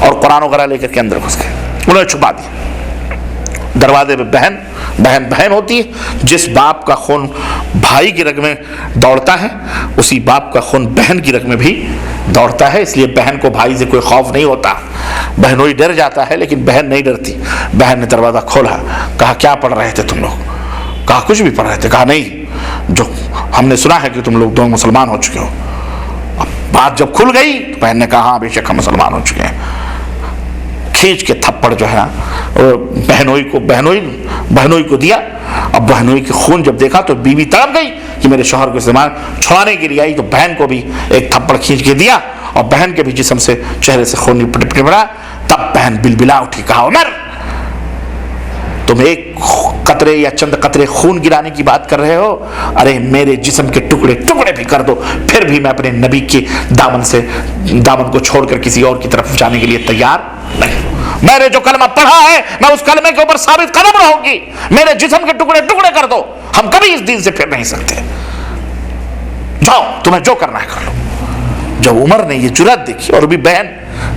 اور قرآن وغیرہ لے کر کے اندر گھس گئے. انہوں نے چھپا دیا. دروازے پہ بہن ہوتی ہے. جس باپ کا خون بھائی کی رگ میں دوڑتا ہے اسی باپ کا خون بہن کی رگ میں بھی دوڑتا ہے. اس لیے بہن کو بھائی سے کوئی خوف نہیں ہوتا. بہنوئی ڈر جاتا ہے لیکن بہن نہیں ڈرتی. بہن نے دروازہ کھولا. کہا کیا پڑھ رہے تھے تم لوگ؟ کہا کچھ بھی پڑھ رہے تھے. کہا نہیں، جو ہم نے سنا ہے کہ تم لوگ دونوں مسلمان ہو چکے ہو. اب بات جب کھل گئی تو بہن نے کہا ہاں بے شک ہم مسلمان ہو چکے ہیں. کھینچ کے تھپڑ جو ہے بہنوئی کو دیا. اب بہنوئی کے خون جب دیکھا تو بیوی تڑپ گئی کہ میرے شوہر کو استعمال چھڑانے کے لیے آئی، تو بہن کو بھی ایک تھپڑ کھینچ کے دیا اور بہن کے بھی جسم سے چہرے سے خون پڑا. تب بہن بلبلا اٹھی. کہا عمر تم ایک قطرے یا چند قطرے خون گرانے کی بات کر رہے ہو؟ ارے میرے جسم کے ٹکڑے بھی کر دو، پھر بھی میں اپنے نبی کے دامن کو چھوڑ کر کسی اور کی طرف جانے کے لیے تیار نہیں. میں نے جو کلمہ پڑھا ہے میں اس کلمے کے اوپر ثابت قدم رہوں گی. میرے جسم کے ٹکڑے کر دو، ہم کبھی اس دین سے پھر نہیں سکتے. جاؤ تمہیں جو کرنا ہے کر لو. جب عمر نے یہ جرأت دیکھی، اور بھی بہن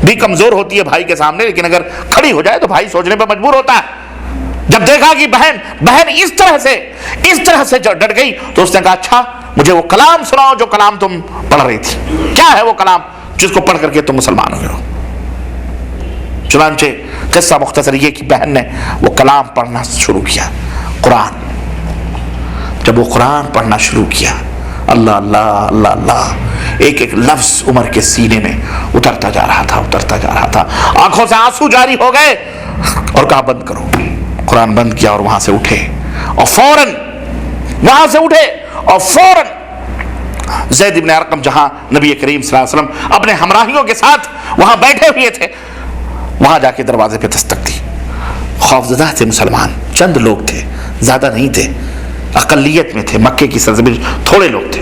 بھی کمزور ہوتی ہے بھائی کے سامنے، لیکن اگر کھڑی ہو جائے تو بھائی سوچنے پر مجبور ہوتا ہے. جب دیکھا کہ بہن اس طرح سے ڈٹ گئی تو اس نے کہا اچھا مجھے وہ کلام سناؤ جو کلام تم پڑھ رہی تھی. کیا ہے وہ کلام جس کو پڑھ کر کے تم مسلمان ہو گئے ہو؟ چنانچہ قصہ مختصر یہ کہ بہن نے وہ کلام پڑھنا شروع کیا، قرآن. جب وہ قرآن پڑھنا شروع کیا، اللہ اللہ اللہ اللہ، ایک ایک لفظ عمر کے سینے میں اترتا جا رہا تھا. آنکھوں سے آنسو جاری ہو گئے اور کہا بند کرو. قرآن بند کیا اور وہاں سے اٹھے اور فوراً زید بن ارقم جہاں نبی کریم صلی اللہ علیہ وسلم اپنے ہمراہیوں کے ساتھ وہاں بیٹھے ہوئے تھے، وہاں جا کے دروازے پہ دستک دی. خوفزدہ تھے مسلمان، چند لوگ تھے، زیادہ نہیں تھے، اقلیت میں تھے، مکے کی سرزمین تھوڑے لوگ تھے.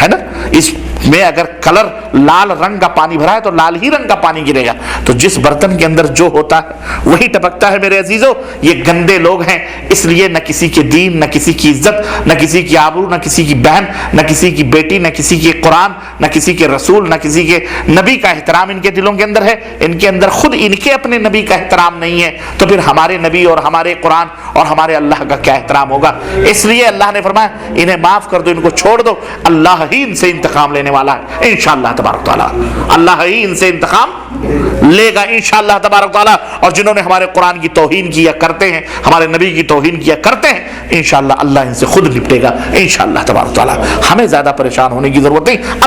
ہے نا, اس میں اگر کلر لال رنگ کا پانی بھرا ہے تو لال ہی رنگ کا پانی گرے گا. تو جس برتن کے اندر جو ہوتا ہے وہی ٹپکتا ہے. میرے عزیزو, یہ گندے لوگ ہیں, اس لیے نہ کسی کے دین, نہ کسی کی عزت, نہ کسی کی آبرو, نہ کسی کی بہن, نہ کسی کی بیٹی, نہ کسی کے قرآن, نہ کسی کے رسول, نہ کسی کے نبی کا احترام ان کے دلوں کے اندر ہے. ان کے اندر خود ان کے اپنے نبی کا احترام نہیں ہے, تو پھر ہمارے نبی اور ہمارے قرآن اور ہمارے اللہ کا کیا احترام ہوگا. اس لیے اللہ نے فرمایا انہیں معاف کر دو, ان کو چھوڑ دو, اللہ ہی ان سے انتقام لینے والا ہے انشاءاللہ تبارک تعالیٰ. اللہ ہی ان سے انتقام لے گا انشاءاللہ تبارک تعالیٰ. اور جنہوں نے ہمارے قرآن کی توہین کیا کرتے ہیں, ہمارے نبی کی توہین کیا کرتے ہیں, انشاءاللہ اللہ ان سے خود نپٹے گا انشاءاللہ تبارک تعالیٰ. ہمیں زیادہ پریشان ہونے کی ضرورت نہیں.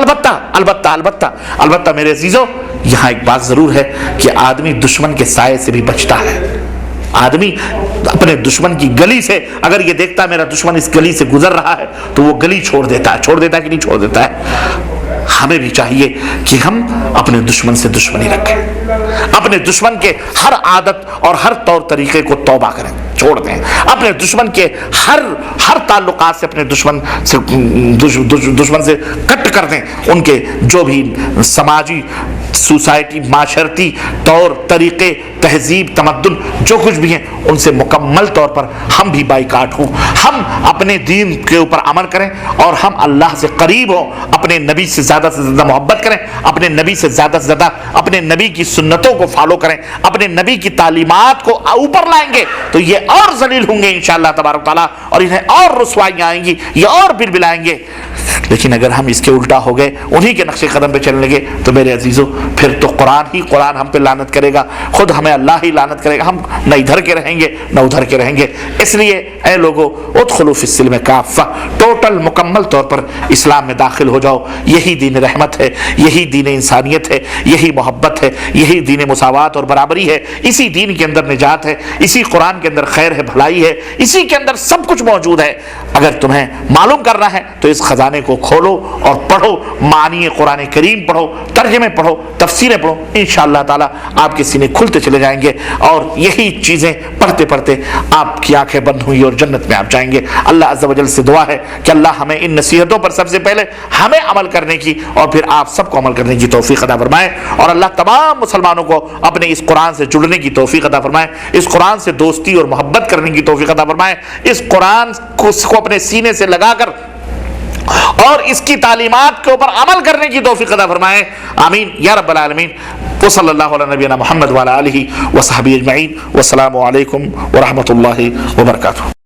البتہ میرے عزیزو, یہاں ایک بات ضرور ہے کہ آدمی دشمن کے سائے سے بھی بچتا ہے. آدمی اپنے دشمن کی گلی سے اگر یہ دیکھتا ہے میرا دشمن اس گلی سے گزر رہا ہے تو وہ گلی چھوڑ دیتا ہے کہ نہیں چھوڑ دیتا ہے. ہمیں بھی چاہیے کہ ہم اپنے دشمن سے دشمنی رکھیں, اپنے دشمن کے ہر عادت اور ہر طور طریقے کو توبہ کریں, چھوڑ دیں. اپنے دشمن کے ہر تعلقات سے اپنے دشمن سے کٹ کر دیں. ان کے جو بھی سماجی, سوسائٹی, معاشرتی طور طریقے, تہذیب, تمدن جو کچھ بھی ہیں ان سے مکمل طور پر ہم بھی بائیکاٹ ہوں. ہم اپنے دین کے اوپر عمل کریں اور ہم اللہ سے قریب ہوں, اپنے نبی سے زیادہ محبت کریں, اپنے نبی سے زیادہ اپنے نبی کی سنتوں کو فالو کریں, اپنے نبی کی تعلیمات کو اوپر لائیں گے تو یہ اور ذلیل ہوں گے انشاءاللہ تبارک تعالیٰ, اور انہیں اور رسوائیاں آئیں گی, یہ اور بلبلائیں گے. لیکن اگر ہم اس کے الٹا ہو گئے, انہی کے نقش قدم پہ چلنے لگے, تو میرے عزیزو پھر تو قرآن ہم پہ لعنت کرے گا, خود ہمیں اللہ ہی لعنت کرے گا. ہم نہ ادھر کے رہیں گے نہ ادھر کے رہیں گے. اس لیے اے لوگو, ادخلوا فی السلم کافہ, ٹوٹل مکمل طور پر اسلام میں داخل ہو جاؤ. یہی دین رحمت ہے, یہی دین انسانیت ہے, یہی محبت ہے, یہی دین مساوات اور برابری ہے. اسی دین کے اندر نجات ہے, اسی قرآن کے اندر خیر ہے, بھلائی ہے, اسی کے اندر سب کچھ موجود ہے. اگر تمہیں معلوم کرنا ہے تو اس خزانے کو کھولو اور پڑھو, معنی قرآن کریم پڑھو, ترجمے پڑھو, تفسیریں پڑھو, انشاءاللہ تعالیٰ آپ کے سینے کھلتے چلے جائیں گے, اور یہی چیزیں پڑھتے پڑھتے آپ کی آنکھیں بند ہوئی اور جنت میں آپ جائیں گے. اللہ عز و جل سے دعا ہے کہ اللہ ہمیں ان نصیحتوں پر سب سے پہلے ہمیں عمل کرنے کی اور پھر آپ سب کو عمل کرنے کی توفیق عطا فرمائے, اور اللہ تمام مسلمانوں کو اپنے اس قرآن سے جڑنے کی توفیق عطا فرمائے, اس قرآن سے دوستی اور محبت کرنے کی توفیق عطا فرمائے, اس قرآن کو اپنے سینے سے لگا کر اور اس کی تعلیمات کے اوپر عمل کرنے کی توفیق عطا فرمائے. آمین یا رب العالمین. وصلی اللہ علی نبینا محمد وعلی آلہ وصحبہ اجمعین. والسلام علیکم ورحمۃ اللہ وبرکاتہ.